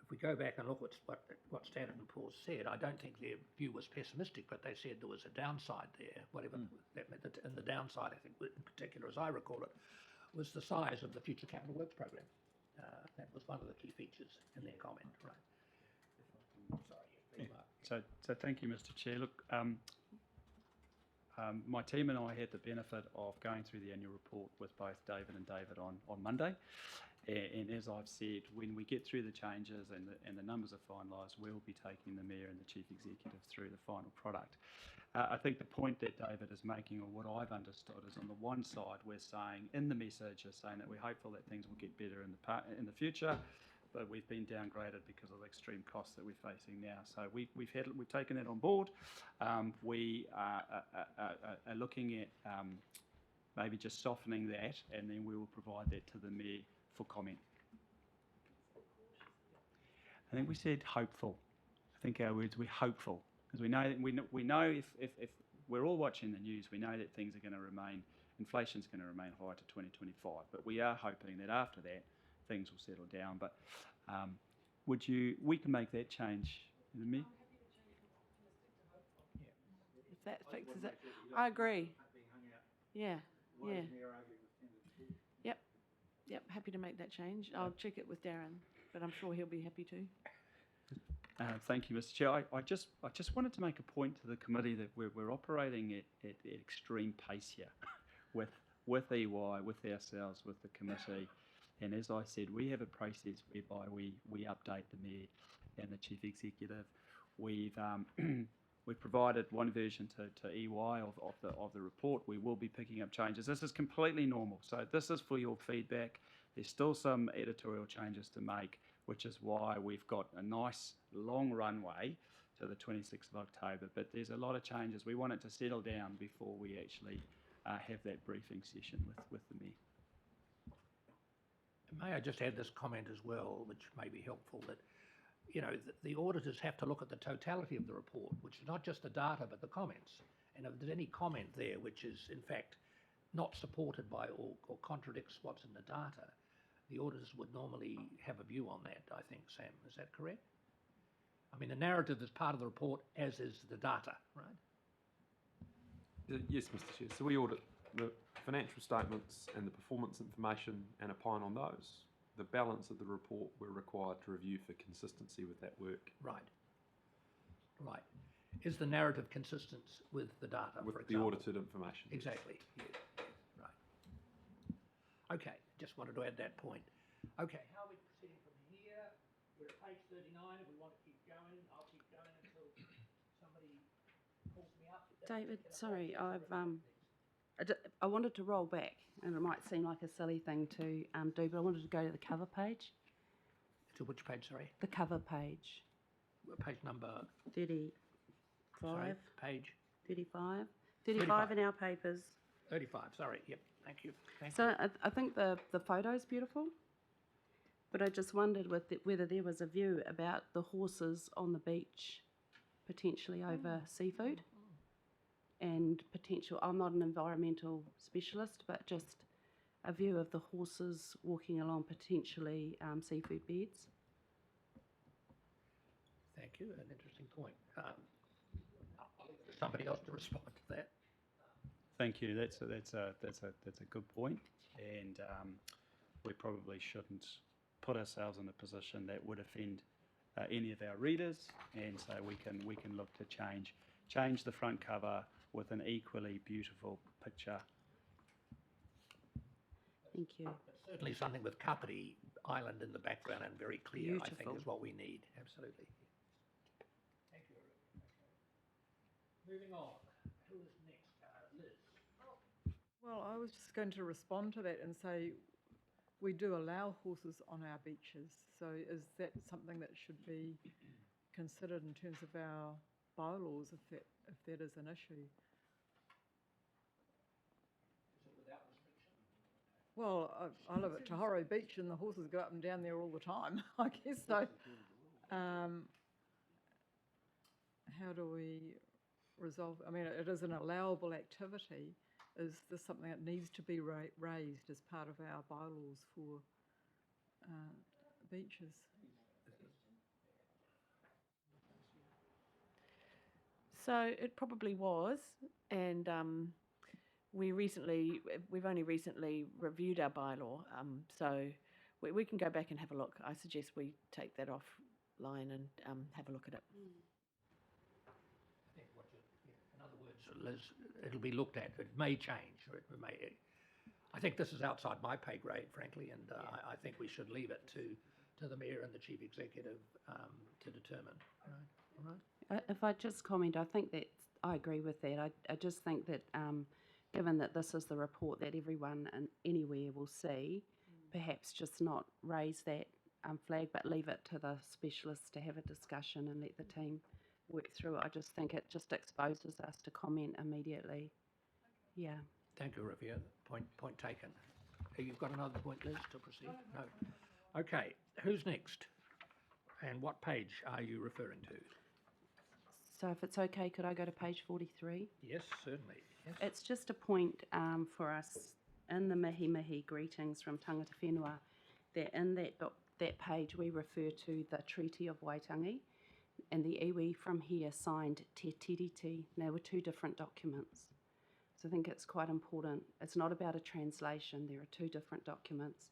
if we go back and look at what Standard & Poor's said, I don't think their view was pessimistic, but they said there was a downside there. Whatever that meant, and the downside, I think, in particular, as I recall it, was the size of the Future Capital Works program. That was one of the key features in their comment, right? Sorry. So thank you, Mr. Chair. Look, my team and I had the benefit of going through the annual report with both David and David on Monday. And as I've said, when we get through the changes and the numbers are finalised, we'll be taking the Mayor and the Chief Executive through the final product. I think the point that David is making, or what I've understood, is on the one side we're saying in the message is saying that we're hopeful that things will get better in the future, but we've been downgraded because of the extreme costs that we're facing now. So we've taken that on board. We are looking at maybe just softening that, and then we will provide that to the Mayor for comment. I think we said hopeful. I think our words, we're hopeful, because we know if we're all watching the news, we know that things are going to remain, inflation's going to remain high to 2025, but we are hoping that after that things will settle down. But we can make that change, isn't it? If that fixes it, I agree. Yeah. Yep, happy to make that change. I'll check it with Darren, but I'm sure he'll be happy to. Thank you, Mr. Chair. I just wanted to make a point to the committee that we're operating at extreme pace here with with EY, with ourselves, with the committee. And as I said, we have a process whereby we update the mayor and the chief executive. We've we've provided one version to EY of the report. We will be picking up changes. This is completely normal. So this is for your feedback. There's still some editorial changes to make, which is why we've got a nice long runway to the 26th of October. But there's a lot of changes. We want it to settle down before we actually have that briefing session with the mayor. May I just add this comment as well, which may be helpful, that, you know, the auditors have to look at the totality of the report, which is not just the data, but the comments. And if there's any comment there which is, in fact, not supported by or contradicts what's in the data, the auditors would normally have a view on that, I think, Sam. Is that correct? I mean, the narrative is part of the report, as is the data, right? Yes, Mr. Chair. So we audit the financial statements and the performance information and opine on those. The balance of the report we're required to review for consistency with that work. Right. Right. Is the narrative consistent with the data, With for the example? audited information. Exactly. Yes. Right. Okay. Just wanted to add that point. Okay. How are we proceeding from here? We're at page 39. If we want to keep going, I'll keep going until somebody calls me up. David, sorry, I wanted to roll back, and it might seem like a silly thing to do, but I wanted to go to the cover page. To which page, sorry? The cover page, Page number, 35, sorry, page 35, 35. 35 in our papers. 35, sorry. Yep. Thank you. Thank you. So I think the photo's beautiful, but I just wondered whether there was a view about the horses on the beach, potentially over seafood, and potential, I'm not an environmental specialist, but just a view of the horses walking along potentially seafood beds. Thank you. An interesting point. I'll leave it to somebody else to respond to that. Thank you. That's a good point, and we probably shouldn't put ourselves in a position that would offend any of our readers, and so we can look to change the front cover with an equally beautiful picture. Thank you. But certainly something with Kapiti Island in the background and very clear, I think, Beautiful. is what we need. Absolutely. Thank you. Okay. Moving on. Who is next? Liz. Well, I was just going to respond to that and say we do allow horses on our beaches. So is that something that should be considered in terms of our bylaws if that is an issue? Is it without restriction? Well, I live at Tahoro Beach and the horses go up and down there all the time, I guess. So how do we resolve? I mean, it is an allowable activity. Is this something that needs to be raised as part of our bylaws for beaches? So it probably was, and we've only recently reviewed our bylaw, so we can go back and have a look. I suggest we take that offline and have a look at it. I think in other words, Liz, it'll be looked at. It may change, or it may. I think this is outside my pay grade, frankly, and I think we should leave it to the mayor and the chief executive to determine. All right. If I just comment, I think that I agree with that. I just think that given that this is the report that everyone and anywhere will see, perhaps just not raise that flag, but leave it to the specialists to have a discussion and let the team work through it. I just think it just exposes us to comment immediately. Yeah. Thank you, Ravia. Point taken. You've got another point, Liz, to proceed? No. Okay. Who's next? And what page are you referring to? So if it's okay, could I go to page 43? Yes, certainly. Yes. It's just a point for us in the mihi mihi greetings from tangata whenua, that in that page we refer to the Treaty of Waitangi, and the iwi from here signed Te Tiriti. They were two different documents. So I think it's quite important. It's not about a translation. There are two different documents,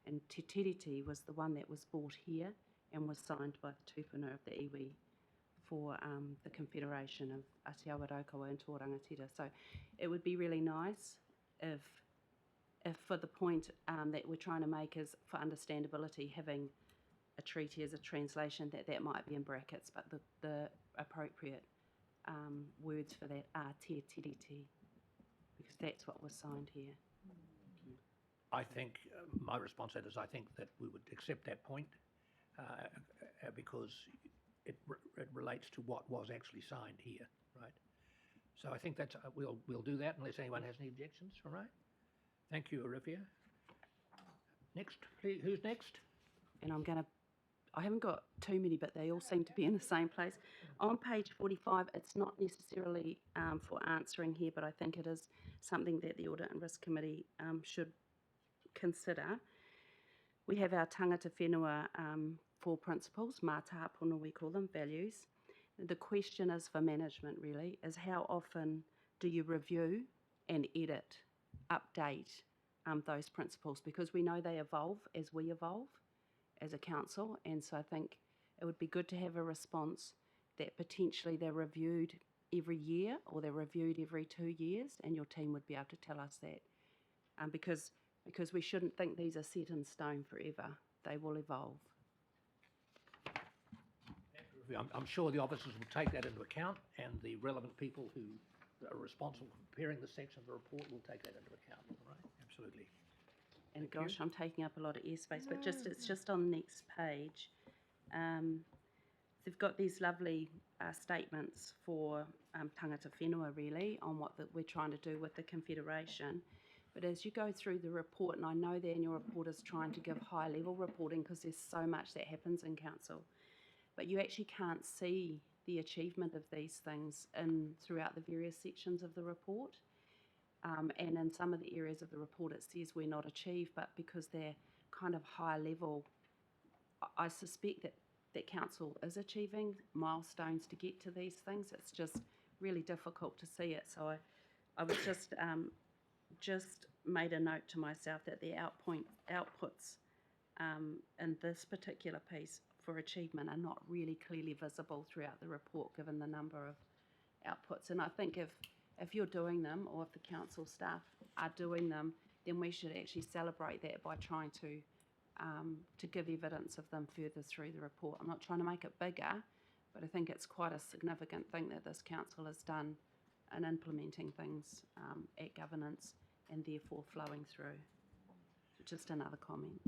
and Te Tiriti was the one that was brought here and was signed by the tupuna of the iwi for the Confederation of Atiawa Raukawa and Tōrangatira. So it would be really nice if if for the point that we're trying to make is for understandability, having a treaty as a translation, that might be in brackets, but the appropriate words for that are te tiriti, because that's what was signed here. I think, my response to that is I think that we would accept that point because it relates to what was actually signed here, right? So I think that's, we'll do that unless anyone has any objections, all right? Thank you, Olivia. Next, please, who's next? And I haven't got too many, but they all seem to be in the same place. On page 45, it's not necessarily for answering here, but I think it is something that the Audit and Risk Committee should consider. We have our tangata whenua 4 principles, mātāpuna we call them, values. The question is for management really, is how often do you review and edit, update those principles? Because we know they evolve as we evolve as a council, and so I think it would be good to have a response that potentially they're reviewed every year or they're reviewed every 2 years, and your team would be able to tell us that. Because we shouldn't think these are set in stone forever. They will evolve. I'm sure the officers will take that into account, and the relevant people who are responsible for preparing the section of the report will take that into account, all right? Absolutely. And Thank gosh, you. I'm taking up a lot of airspace, but it's just on the next page. They've got these lovely statements for tangata whenua really on what we're trying to do with the Confederation. But as you go through the report, and I know the annual report is trying to give high level reporting because there's so much that happens in council, but you actually can't see the achievement of these things throughout the various sections of the report. And in some of the areas of the report it says we're not achieved, but because they're kind of high level, I suspect that council is achieving milestones to get to these things. It's just really difficult to see it. So I was just made a note to myself that the outputs in this particular piece for achievement are not really clearly visible throughout the report given the number of outputs. And I think if you're doing them, or if the council staff are doing them, then we should actually celebrate that by trying to give evidence of them further through the report. I'm not trying to make it bigger, but I think it's quite a significant thing that this council has done in implementing things at governance and therefore flowing through. Just another comment.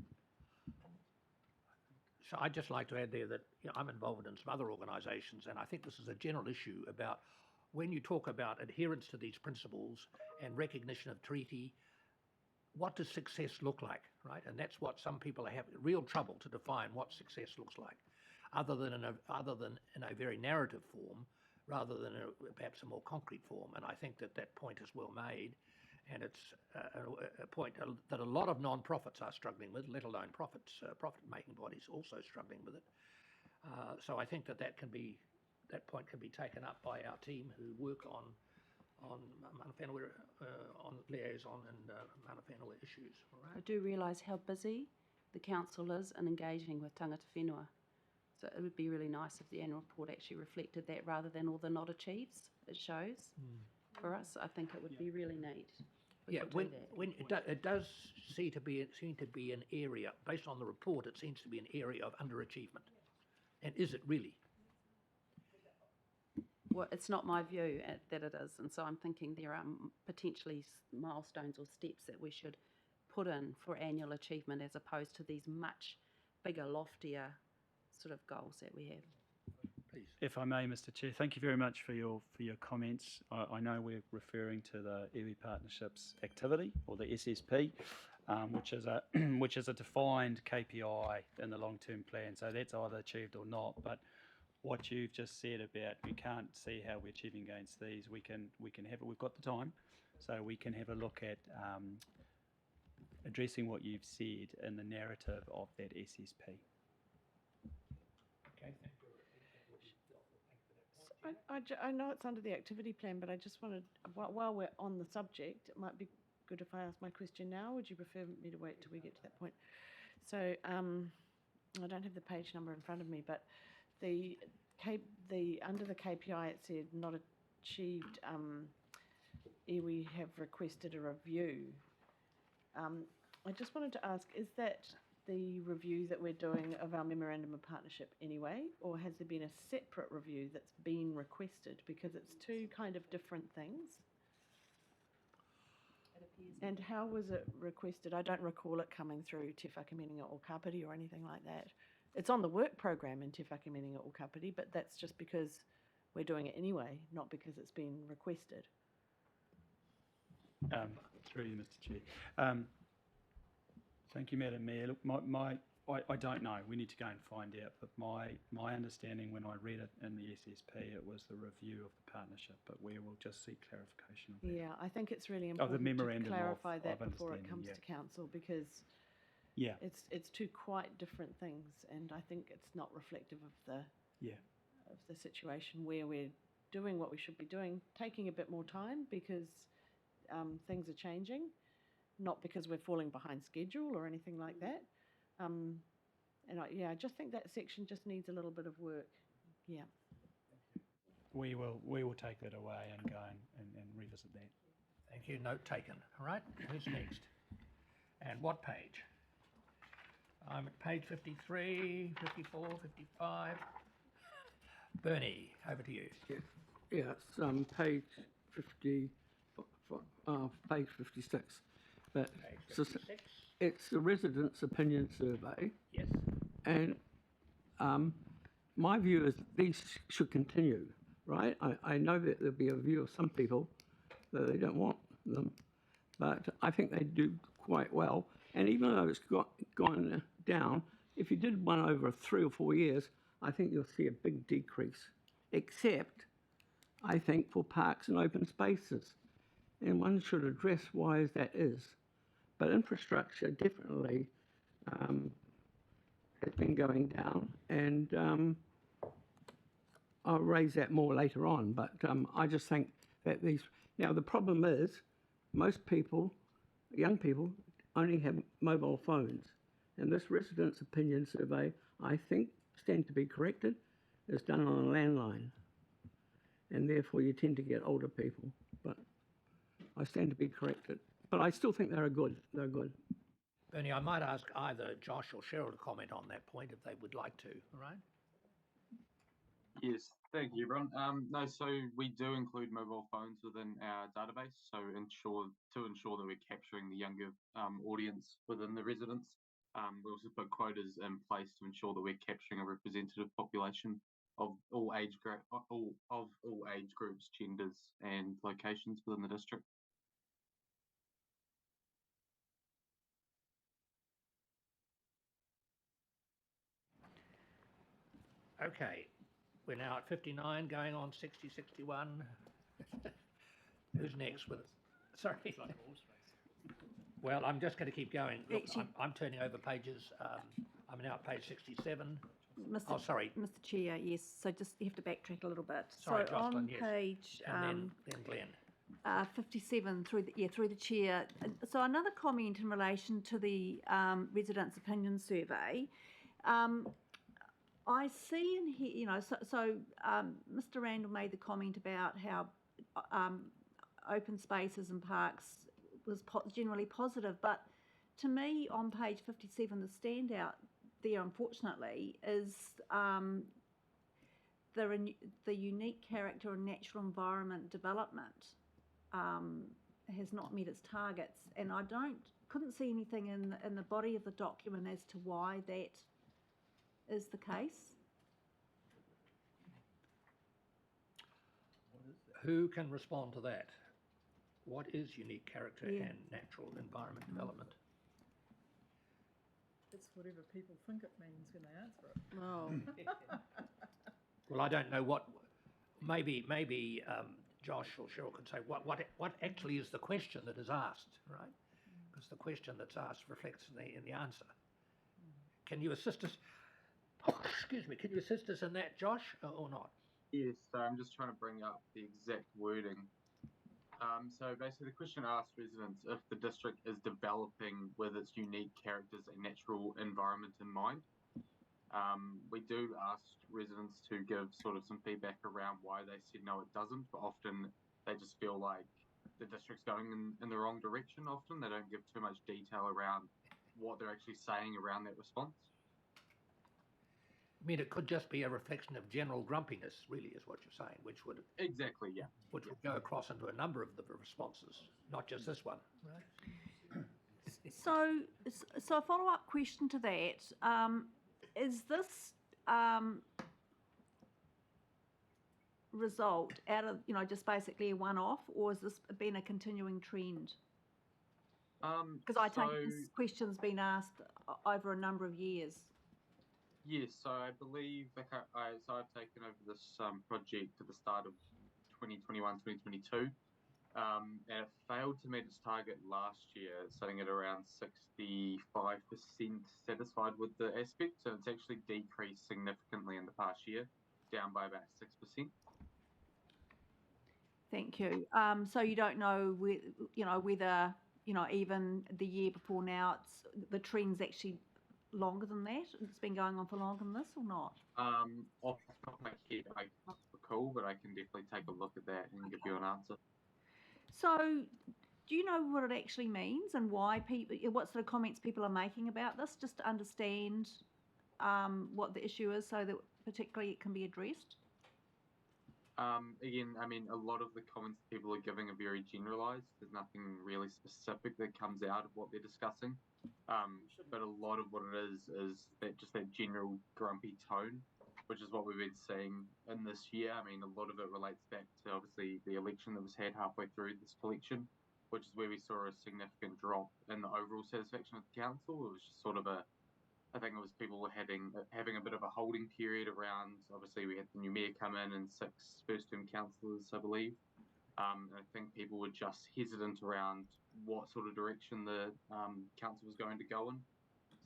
So I'd just like to add there that I'm involved in some other organisations, and I think this is a general issue about when you talk about adherence to these principles and recognition of treaty, what does success look like, right? And that's what some people have real trouble to define what success looks like, other than in a very narrative form, rather than perhaps a more concrete form. And I think that point is well made, and it's a point that a lot of non-profits are struggling with, let alone profit-making bodies also struggling with it. So I think that point can be taken up by our team who work on mana whenua, on liaison and mana whenua issues. All right? I do realise how busy the council is in engaging with tangata whenua. So it would be really nice if the annual report actually reflected that rather than all the not achieves it shows. For us, I think it would be really neat. Yeah, when it does seem to be an area, based on the report, it seems to be an area of underachievement. And is it really? Well, it's not my view that it is, and so I'm thinking there are potentially milestones or steps that we should put in for annual achievement as opposed to these much bigger, loftier sort of goals that we have. Please. If I may, Mr. Chair, thank you very much for your comments. I know we're referring to the iwi Partnerships activity, or the SSP, which is a defined KPI in the long-term plan. So that's either achieved or not. But what you've just said about we can't see how we're achieving against these, we can have it. We've got the time, so we can have a look at addressing what you've said in the narrative of that SSP. Okay, thank you. I know it's under the activity plan, but I just wanted, while we're on the subject, it might be good if I ask my question now. Would you prefer me to wait till we get to that point? So I don't have the page number in front of me, but under the KPI it said not achieved. We have requested a review. I just wanted to ask, is that the review that we're doing of our memorandum of partnership anyway, or has there been a separate review that's been requested? Because it's two kind of different things. And how was it requested? I don't recall it coming through Te Whakaminenga o Kapiti or anything like that. It's on the work program in Te Whakaminenga o Kapiti, but that's just because we're doing it anyway, not because it's been requested. Through you, Mr. Chair. Thank you, Madam Mayor. Look, I don't know. We need to go and find out. But my understanding when I read it in the SSP, it was the review of the partnership. But we will just seek clarification on that. Yeah, I think it's really Of important the memorandum to clarify of that before it understanding, comes yeah. to council, because Yeah, it's two quite different things, and I think it's not reflective of yeah. the situation where we're doing what we should be doing, taking a bit more time because things are changing, not because we're falling behind schedule or anything like that. And I just think that section just needs a little bit of work. Yeah. We will take that away and go and revisit that. Thank you, note taken. All right, who's next? And what page? I'm at page 53, 54, 55. Bernie, over to you. Yeah, it's page 50, page 56. But Page so 56. it's the residents' opinion survey, Yes. and my view is these should continue, right? I know that there'll be a view of some people that they don't want them, but I think they do quite well. And even though it's gone down, if you did one over 3 or 4 years, I think you'll see a big decrease, except, I think, for parks and open spaces. And one should address why that is. But infrastructure definitely has been going down, and I'll raise that more later on. But I just think that now the problem is most people, young people, only have mobile phones. And this residents' opinion survey, I think, stand to be corrected, is done on a landline. And therefore you tend to get older people. But I stand to be corrected. But I still think they're good. They're good. Bernie, I might ask either Josh or Cheryl to comment on that point if they would like to, all right? Yes, thank you, everyone. No, so we do include mobile phones within our database, so to ensure that we're capturing the younger audience within the residents. We also put quotas in place to ensure that we're capturing a representative population of all age groups, genders, and locations within the district. Okay, we're now at 59, going on 60, 61. Who's next with it? Sorry. Well, I'm just going to keep going. Look, Actually- I'm turning over pages. I'm now at page 67. Mr. Oh, sorry. Mr. Chair, yes, so just you have to backtrack a little bit. Sorry, so on Jocelyn, yes. page And then Glenn. 57 through the chair. So another comment in relation to the residents' opinion survey. I see in here, Mr. Randall made the comment about how open spaces and parks was generally positive, but to me on page 57, the standout there, unfortunately, is the unique character and natural environment development has not met its targets, and I couldn't see anything in the body of the document as to why that is the case. Who can respond to that? What is unique character Yeah. and natural environment development? It's whatever people think it means when they answer it. Oh. Well, I don't know what. Maybe Josh or Cheryl could say what actually is the question that is asked, right? Because the question that's asked reflects in the answer. Can you assist us? Oh, excuse me. Can you assist us in that, Josh, or not? Yes, so I'm just trying to bring up the exact wording. So basically the question asked residents if the district is developing with its unique characters and natural environment in mind. We do ask residents to give sort of some feedback around why they said no, it doesn't, but often they just feel like the district's going in the wrong direction often. They don't give too much detail around what they're actually saying around that response. I mean, it could just be a reflection of general grumpiness, really, is what you're saying, which would Exactly, yeah. would go across into a number of the responses, not just this one. Right? So a follow-up question to that, is this result out of, just basically a one-off, or has this been a continuing trend? Because I take this question's been asked over a number of years. Yes, so I believe I've taken over this project at the start of 2021, 2022, and it failed to meet its target last year, sitting at around 65% satisfied with the aspect. So it's actually decreased significantly in the past year, down by about 6%. Thank you. So you don't know whether even the year before now, the trend's actually longer than that? It's been going on for longer than this, or not? Off the top of my head, I can't recall, but I can definitely take a look at that and give you an answer. So, do you know what it actually means and why people, what sort of comments people are making about this, just to understand what the issue is, so that particularly it can be addressed? Again, I mean, a lot of the comments people are giving are very generalised. There's nothing really specific that comes out of what they're discussing. But a lot of what it is that general grumpy tone, which is what we've been seeing in this year. I mean, a lot of it relates back to obviously the election that was had halfway through this collection, which is where we saw a significant drop in the overall satisfaction of the council. It was just sort of I think it was people were having a bit of a holding period around, obviously we had the new mayor come in and 6 first-term councillors, I believe. And I think people were just hesitant around what sort of direction the council was going to go in.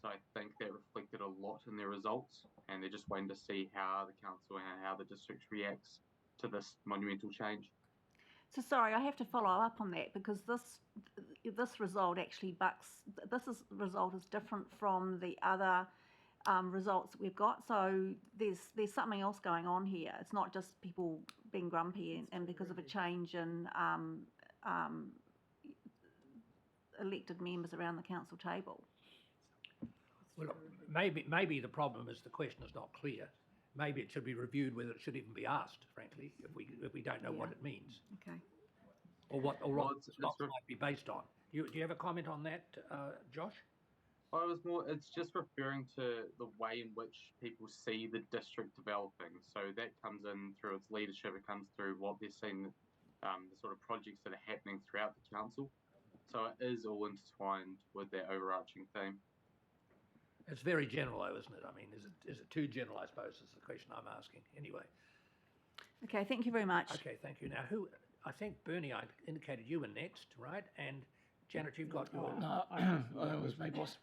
So I think that reflected a lot in their results, and they're just waiting to see how the council and how the district reacts to this monumental change. So sorry, I have to follow up on that, because this result actually result is different from the other results that we've got. So there's something else going on here. It's not just people being grumpy and because of a change in elected members around the council table. Well, maybe the problem is the question is not clear. Maybe it should be reviewed whether it should even be asked, frankly, if we don't know what it means. Okay. Or what the response might be based on. Do you have a comment on that, Josh? It's just referring to the way in which people see the district developing. So that comes in through its leadership, it comes through what they're seeing, the sort of projects that are happening throughout the council. So it is all intertwined with that overarching theme. It's very general, though, isn't it? I mean, is it too general, I suppose, is the question I'm asking. Anyway. Okay, thank you very much. Okay, thank you. Now, I think, Bernie, I indicated you were next, right? And Janet, you've got your... No, that was me, boss.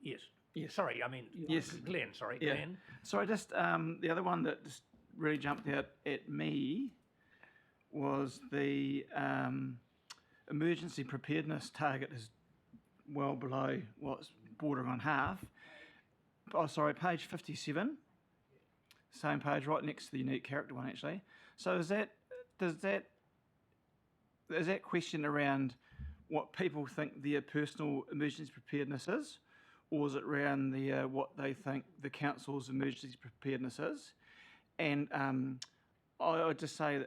Yes. Yes. Sorry, I mean, yes. Glenn, sorry, Yeah. Glenn. Sorry, just the other one that just really jumped out at me was the emergency preparedness target is well below what's bordering on half. Oh, sorry, page 57. Same page, right next to the unique character one, actually. So is that question around what people think their personal emergency preparedness is, or is it around what they think the council's emergency preparedness is? And I would just say,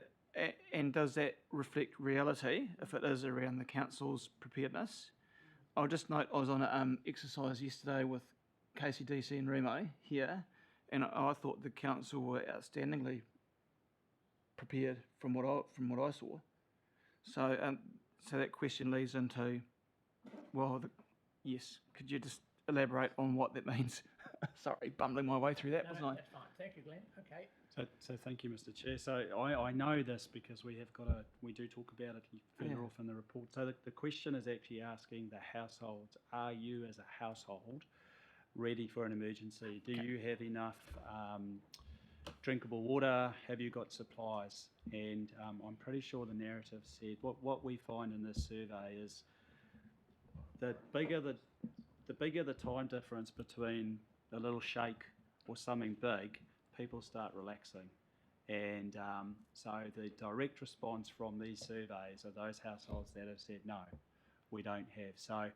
and does that reflect reality if it is around the council's preparedness? I'll just note I was on an exercise yesterday with KCDC and Remo here, and I thought the council were outstandingly prepared from what I saw. So so that question leads into, well, yes, could you just elaborate on what that means? Sorry, bumbling my way through that, No, wasn't I? that's fine. Thank you, Glenn. Okay. So thank you, Mr. Chair. So I know this because we do talk about it further off in the report. So the question is actually asking the households, are you as a household ready for an emergency? Do you have enough drinkable water? Have you got supplies? And I'm pretty sure the narrative said, what we find in this survey is the bigger the time difference between a little shake or something big, people start relaxing. And so the direct response from these surveys are those households that have said, no, we don't have.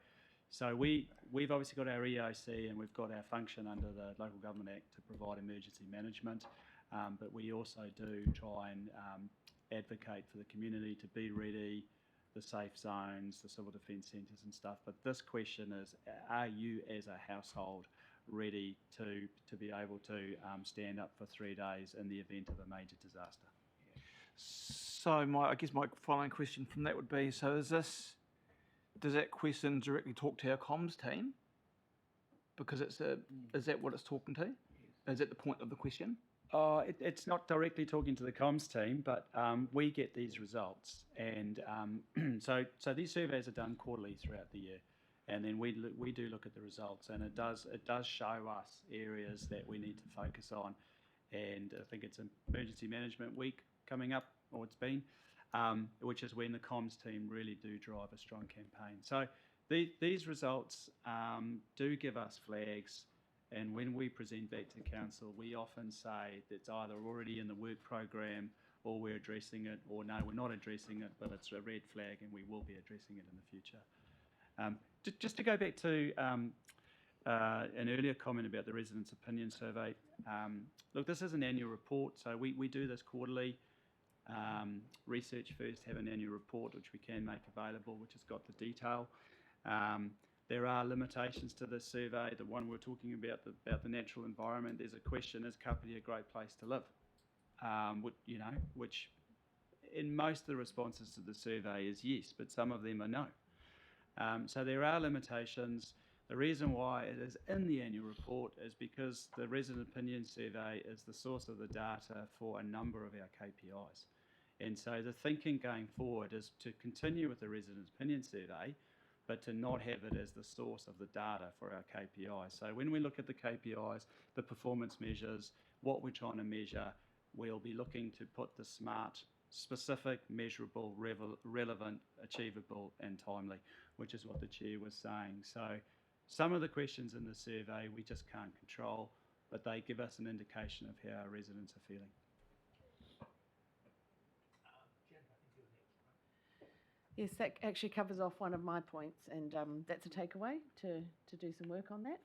So we've obviously got our EOC and we've got our function under the Local Government Act to provide emergency management, but we also do try and advocate for the community to be ready, the safe zones, the civil defence centres and stuff. But this question is, are you as a household ready to be able to stand up for 3 days in the event of a major disaster? So I guess my following question from that would be, so does that question directly talk to our comms team? Because is that what it's talking to? Is that the point of the question? It's not directly talking to the comms team, but we get these results, and so these surveys are done quarterly throughout the year, and then we do look at the results, and it does show us areas that we need to focus on, and I think it's Emergency Management Week coming up, or it's been, which is when the comms team really do drive a strong campaign. So these results do give us flags. And when we present back to council, we often say it's either already in the work program or we're addressing it, or no, we're not addressing it, but it's a red flag and we will be addressing it in the future. Just to go back to an earlier comment about the Residents' Opinion Survey, look, this is an annual report, so we do this quarterly. Research First have an annual report which we can make available, which has got the detail. There are limitations to this survey. The one we're talking about the natural environment, there's a question, is Kapiti a great place to live? Which in most of the responses to the survey is yes, but some of them are no. So there are limitations. The reason why it is in the annual report is because the Resident Opinion Survey is the source of the data for a number of our KPIs. And so the thinking going forward is to continue with the Resident Opinion Survey, but to not have it as the source of the data for our KPIs. So when we look at the KPIs, the performance measures, what we're trying to measure, we'll be looking to put the SMART, specific, measurable, relevant, achievable and timely, which is what the Chair was saying. So some of the questions in the survey we just can't control, but they give us an indication of how our residents are feeling. Yes, that actually covers off one of my points, and that's a takeaway to do some work on that.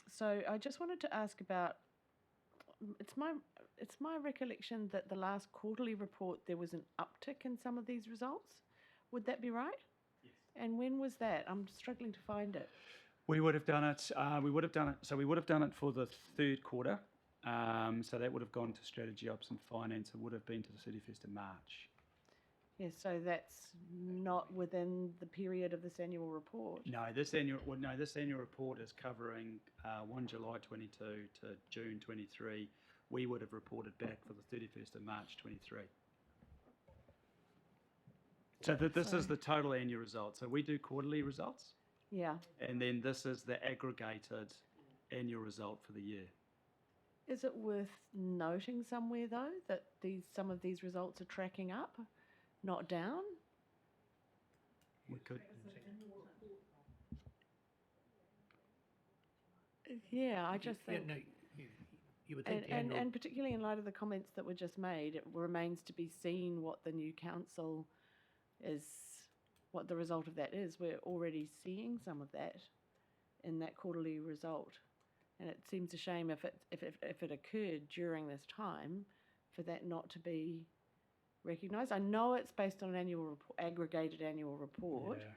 So I just wanted to ask about, it's my recollection that the last quarterly report there was an uptick in some of these results. Would that be right? Yes. And when was that? I'm struggling to find it. We would have done it. So we would have done it for the third quarter. So that would have gone to Strategy Ops and Finance. It would have been to the 31st of March. Yes, so that's not within the period of this annual report. No, this annual report is covering 1 July 22 to June 23. We would have reported back for the 31st of March 23. So this is the total annual result. So we do quarterly results. Yeah. And then this is the aggregated annual result for the year. Is it worth noting somewhere though that some of these results are tracking up, not down? We could. Yeah, I just think. Yeah, no, you would think the annual... and particularly in light of the comments that were just made, it remains to be seen what the new council is, what the result of that is. We're already seeing some of that in that quarterly result, and it seems a shame if it occurred during this time for that not to be recognised. I know it's based on an aggregated annual report, Yeah.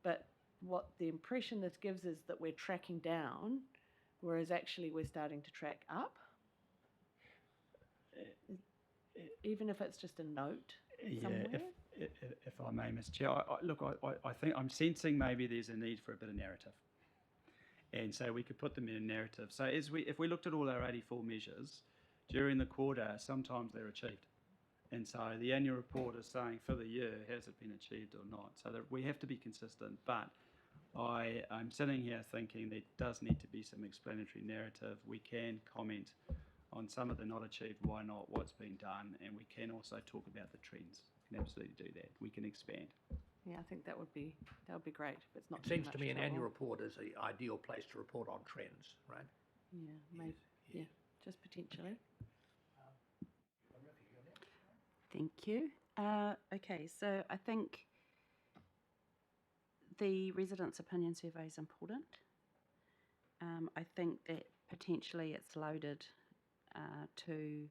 but what the impression this gives is that we're tracking down, whereas actually we're starting to track up. Even if it's just a note somewhere. Yeah, if I may, Ms. Chair, I think I'm sensing maybe there's a need for a bit of narrative, and so we could put them in a narrative. So if we looked at all our 84 measures during the quarter, sometimes they're achieved, and so the annual report is saying for the year, has it been achieved or not? So that we have to be consistent, but I'm sitting here thinking there does need to be some explanatory narrative. We can comment on some of the not achieved, why not, what's been done, and we can also talk about the trends. We can absolutely do that. We can expand. Yeah, I think that would be great if it's not. It seems to me an annual report is the ideal place to report on trends, right? Yeah, maybe. Yeah, just potentially. Thank you. Okay, so I think the residents' opinion survey is important. I think that potentially it's loaded to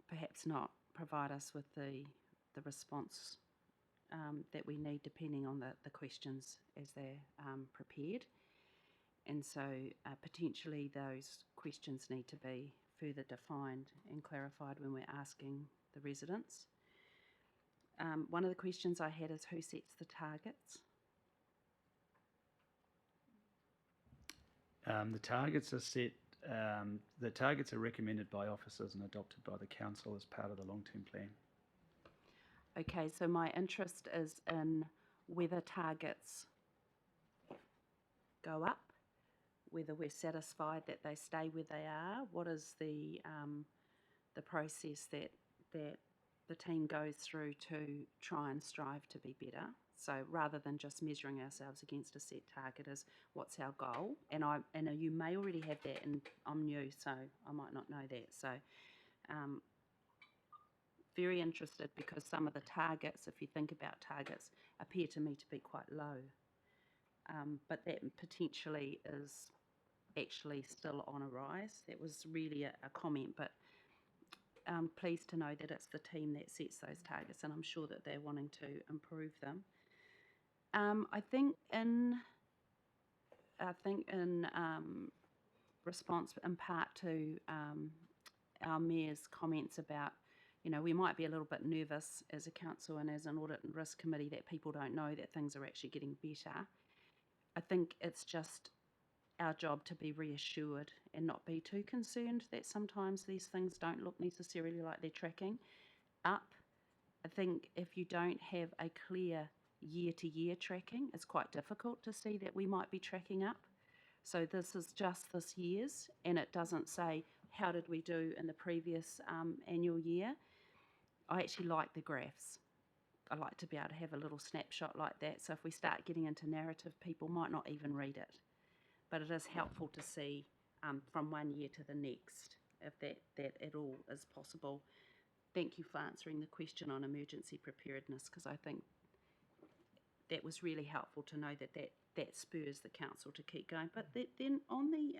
perhaps not provide us with the response that we need depending on the questions as they're prepared. And so potentially those questions need to be further defined and clarified when we're asking the residents. One of the questions I had is who sets the targets? The targets are set, the targets are recommended by officers and adopted by the council as part of the long-term plan. Okay, so my interest is in whether targets go up, whether we're satisfied that they stay where they are. What is the process that the team goes through to try and strive to be better? So rather than just measuring ourselves against a set target, is what's our goal? And you may already have that, and I'm new, so I might not know that. So very interested, because some of the targets, if you think about targets, appear to me to be quite low. But that potentially is actually still on a rise. That was really a comment, but pleased to know that it's the team that sets those targets, and I'm sure that they're wanting to improve them. I think in response in part to our mayor's comments about, we might be a little bit nervous as a council and as an audit and risk committee that people don't know that things are actually getting better. I think it's just our job to be reassured and not be too concerned that sometimes these things don't look necessarily like they're tracking up. I think if you don't have a clear year-to-year tracking, it's quite difficult to see that we might be tracking up. So this is just this year's, and it doesn't say how did we do in the previous annual year. I actually like the graphs. I like to be able to have a little snapshot like that. So if we start getting into narrative, people might not even read it. But it is helpful to see from one year to the next, if that at all is possible. Thank you for answering the question on emergency preparedness, because I think that was really helpful to know that spurs the council to keep going. But then on the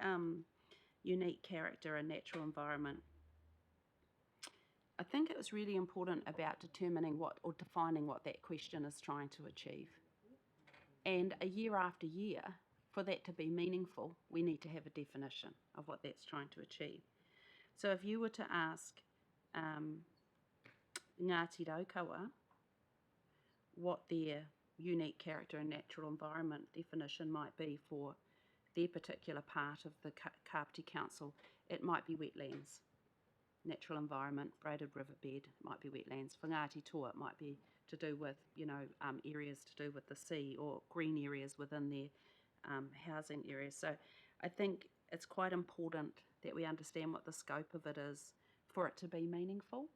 unique character and natural environment, I think it was really important about determining or defining what that question is trying to achieve. And a year after year, for that to be meaningful, we need to have a definition of what that's trying to achieve. So if you were to ask Ngāti Raukawa what their unique character and natural environment definition might be for their particular part of the Kapiti Council, it might be wetlands. Natural environment, braided riverbed, it might be wetlands. For Ngāti Toa, it might be to do with, areas to do with the sea, or green areas within their housing areas. So I think it's quite important that we understand what the scope of it is for it to be meaningful.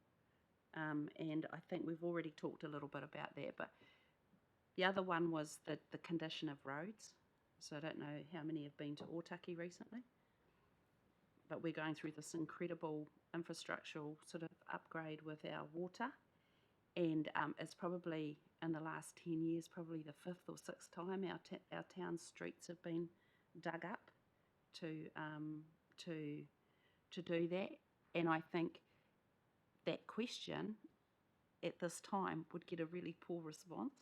And I think we've already talked a little bit about that, but the other one was the condition of roads. So I don't know how many have been to Otaki recently, but we're going through this incredible infrastructural sort of upgrade with our water. And it's probably, in the last 10 years, probably the 5th or 6th time our town streets have been dug up to do that. And I think that question at this time would get a really poor response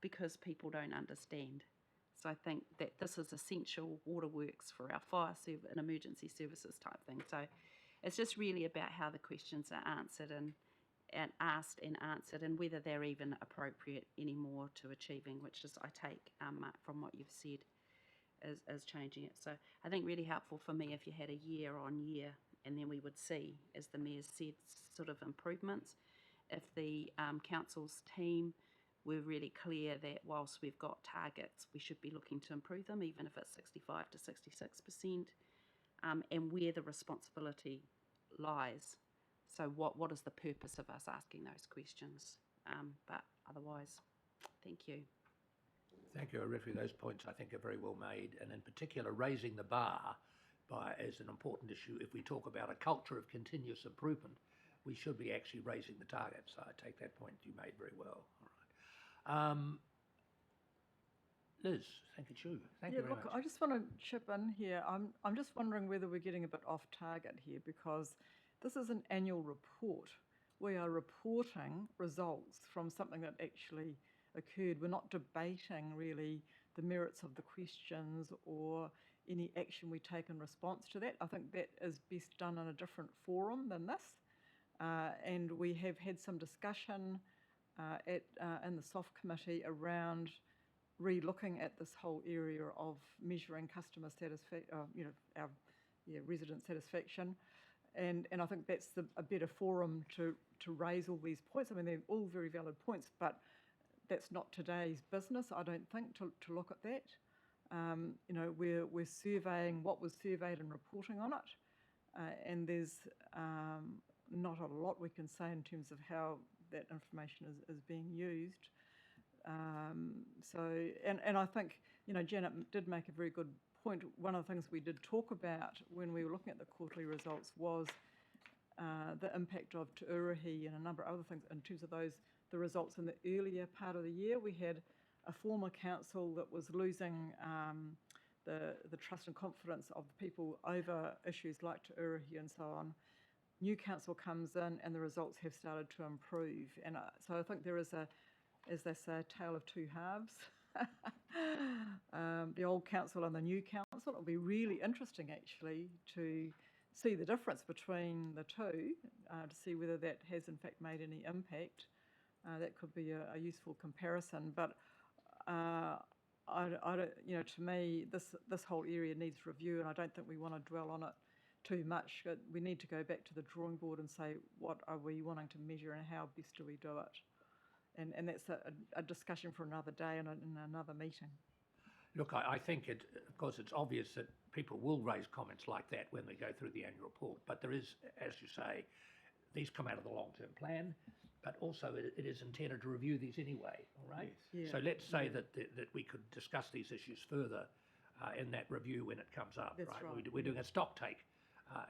because people don't understand. So I think that this is essential waterworks for our fire and emergency services type thing. So it's just really about how the questions are answered and asked and answered, and whether they're even appropriate anymore to achieving, which is, I take Mark, from what you've said, as changing it. So I think really helpful for me if you had a year on year, and then we would see, as the Mayor said, sort of improvements. If the council's team were really clear that whilst we've got targets, we should be looking to improve them, even if it's 65 to 66%, and where the responsibility lies. So what is the purpose of us asking those questions? But otherwise, thank you. Thank you, Arifi. Those points I think are very well made, and in particular raising the bar as an important issue. If we talk about a culture of continuous improvement, we should be actually raising the target. So I take that point you made very well. All right. Liz, thank you. Thank you very look, much. I just want to chip in here. I'm just wondering whether we're getting a bit off target here, because this is an annual report. We are reporting results from something that actually occurred. We're not debating really the merits of the questions or any action we take in response to that. I think that is best done in a different forum than this. And we have had some discussion in the soft committee around re-looking at this whole area of measuring customer satisfaction, our resident satisfaction, and I think that's a better forum to raise all these points. I mean, they're all very valid points, but that's not today's business, I don't think, to look at that. We're surveying what was surveyed and reporting on it, and there's not a lot we can say in terms of how that information is being used. And I think, Janet did make a very good point. One of the things we did talk about when we were looking at the quarterly results was the impact of Te Urahi and a number of other things in terms of the results in the earlier part of the year. We had a former council that was losing the trust and confidence of the people over issues like Te Urahi and so on. New council comes in and the results have started to improve. And so I think there is as they say, a tale of two halves. The old council and the new council. It'll be really interesting, actually, to see the difference between the two, to see whether that has, in fact, made any impact. That could be a useful comparison. But, to me, this whole area needs review, and I don't think we want to dwell on it too much. We need to go back to the drawing board and say, what are we wanting to measure and how best do we do it? And that's a discussion for another day and in another meeting. Look, I think of course, it's obvious that people will raise comments like that when they go through the annual report. But there is, as you say, these come out of the long-term plan, but also it is intended to review these anyway, all right? Yes. Yeah. So let's say that we could discuss these issues further in that review when it comes up, That's right? right. We're doing a stock take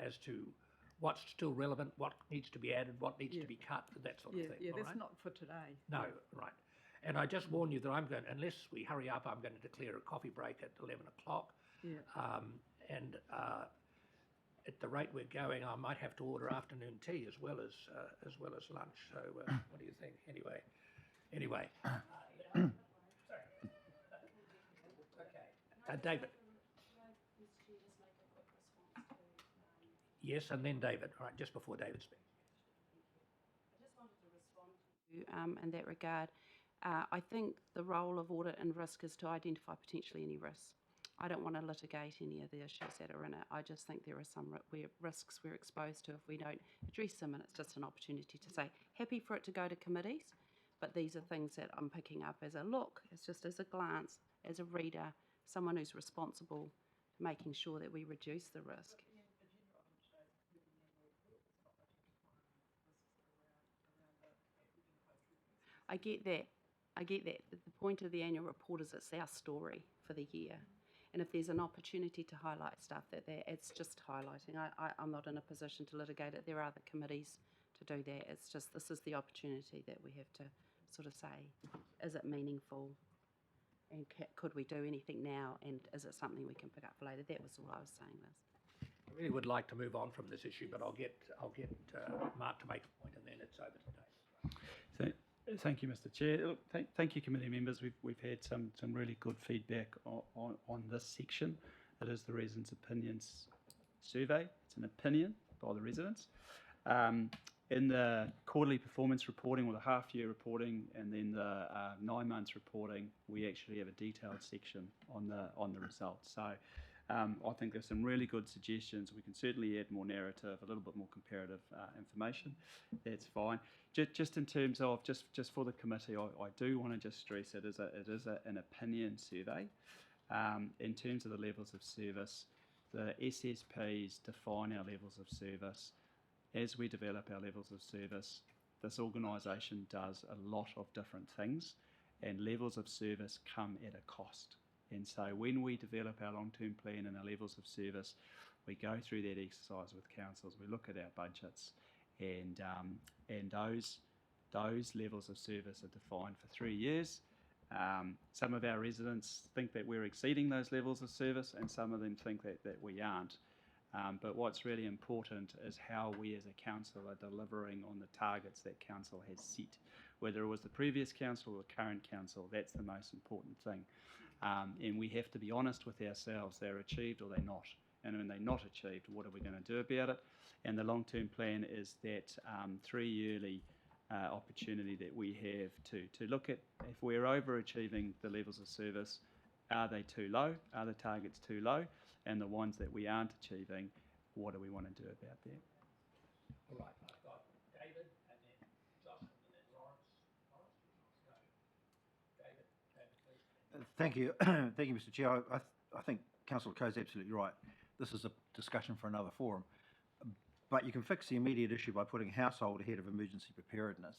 as to what's still relevant, what needs to be added, what needs to be cut, that sort of thing. Yeah, all that's right? not for today. No, right. And I just warn you that unless we hurry up, I'm going to declare a coffee break at 11 o'clock. Yeah. At the rate we're going, I might have to order afternoon tea as well as lunch. So what do you think? Anyway. Sorry. Okay. David. Yes, and then David. All right, just before David speaks. I just wanted to respond to you in that regard. I think the role of audit and risk is to identify potentially any risks. I don't want to litigate any of the issues that are in it. I just think there are some risks we're exposed to if we don't address them, and it's just an opportunity to say, happy for it to go to committees, but these are things that I'm picking up as a look. It's just as a glance, as a reader, someone who's responsible for making sure that we reduce the risk. I get that. The point of the annual report is it's our story for the year. And if there's an opportunity to highlight stuff, it's just highlighting. I'm not in a position to litigate it. There are other committees to do that. It's just this is the opportunity that we have to sort of say, is it meaningful? And could we do anything now? And is it something we can pick up for later? That was all I was saying, Liz. I really would like to move on from this issue, but I'll get Mark to make a point, and then it's over to Dave. Thank you, Mr. Chair. Look, thank you, committee members. We've had some really good feedback on this section. It is the residents' opinions survey. It's an opinion by the residents. In the quarterly performance reporting, or the half-year reporting, and then the 9 months reporting, we actually have a detailed section on the results. So I think there's some really good suggestions. We can certainly add more narrative, a little bit more comparative information. That's fine. Just in terms of just for the committee, I do want to just stress it is an opinion survey. In terms of the levels of service, the SSPs define our levels of service. As we develop our levels of service, this organisation does a lot of different things, and levels of service come at a cost. And so when we develop our long-term plan and our levels of service, we go through that exercise with councils, we look at our budgets, and those levels of service are defined for 3 years. Some of our residents think that we're exceeding those levels of service, and some of them think that we aren't. But what's really important is how we as a council are delivering on the targets that council has set. Whether it was the previous council or the current council, that's the most important thing. And we have to be honest with ourselves. They're achieved or they're not. And when they're not achieved, what are we going to do about it? And the long-term plan is that 3-yearly opportunity that we have to look at if we're overachieving the levels of service. Are they too low? Are the targets too low? And the ones that we aren't achieving, what do we want to do about that? All right, I've got David and then Josh and then Lawrence. Lawrence, would you like to go? David, please. Thank you. Thank you, Mr. Chair. I think Councillor Coe's absolutely right. This is a discussion for another forum. But you can fix the immediate issue by putting household ahead of emergency preparedness.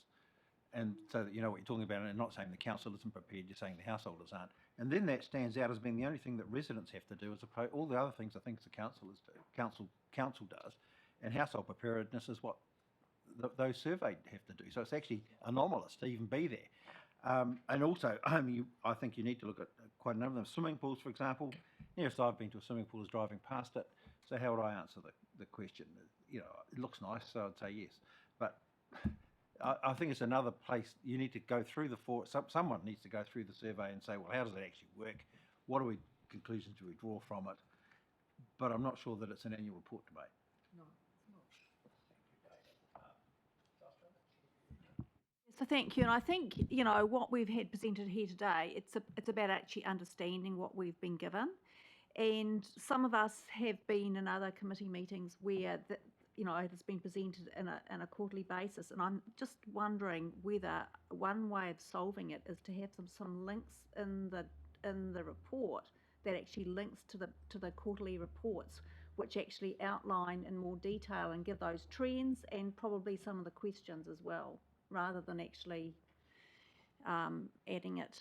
And so that you know what you're talking about, and not saying the council isn't prepared, you're saying the householders aren't. And then that stands out as being the only thing that residents have to do, as opposed all the other things I think the council does, and household preparedness is what those surveyed have to do. So it's actually anomalous to even be there. And also, I think you need to look at quite a number of them. Swimming pools, for example. Yes, I've been to a swimming pool as driving past it. So how would I answer the question? You know, it looks nice, so I'd say yes. But I think it's another place you need to go through someone needs to go through the survey and say, well, how does it actually work? What conclusions do we draw from it? But I'm not sure that it's an annual report debate. No, it's not. So thank you, and I think, you know, what we've had presented here today, it's about actually understanding what we've been given. And some of us have been in other committee meetings where you know, it has been presented in a quarterly basis, and I'm just wondering whether one way of solving it is to have some links in the report that actually links to the quarterly reports, which actually outline in more detail and give those trends and probably some of the questions as well, rather than actually adding it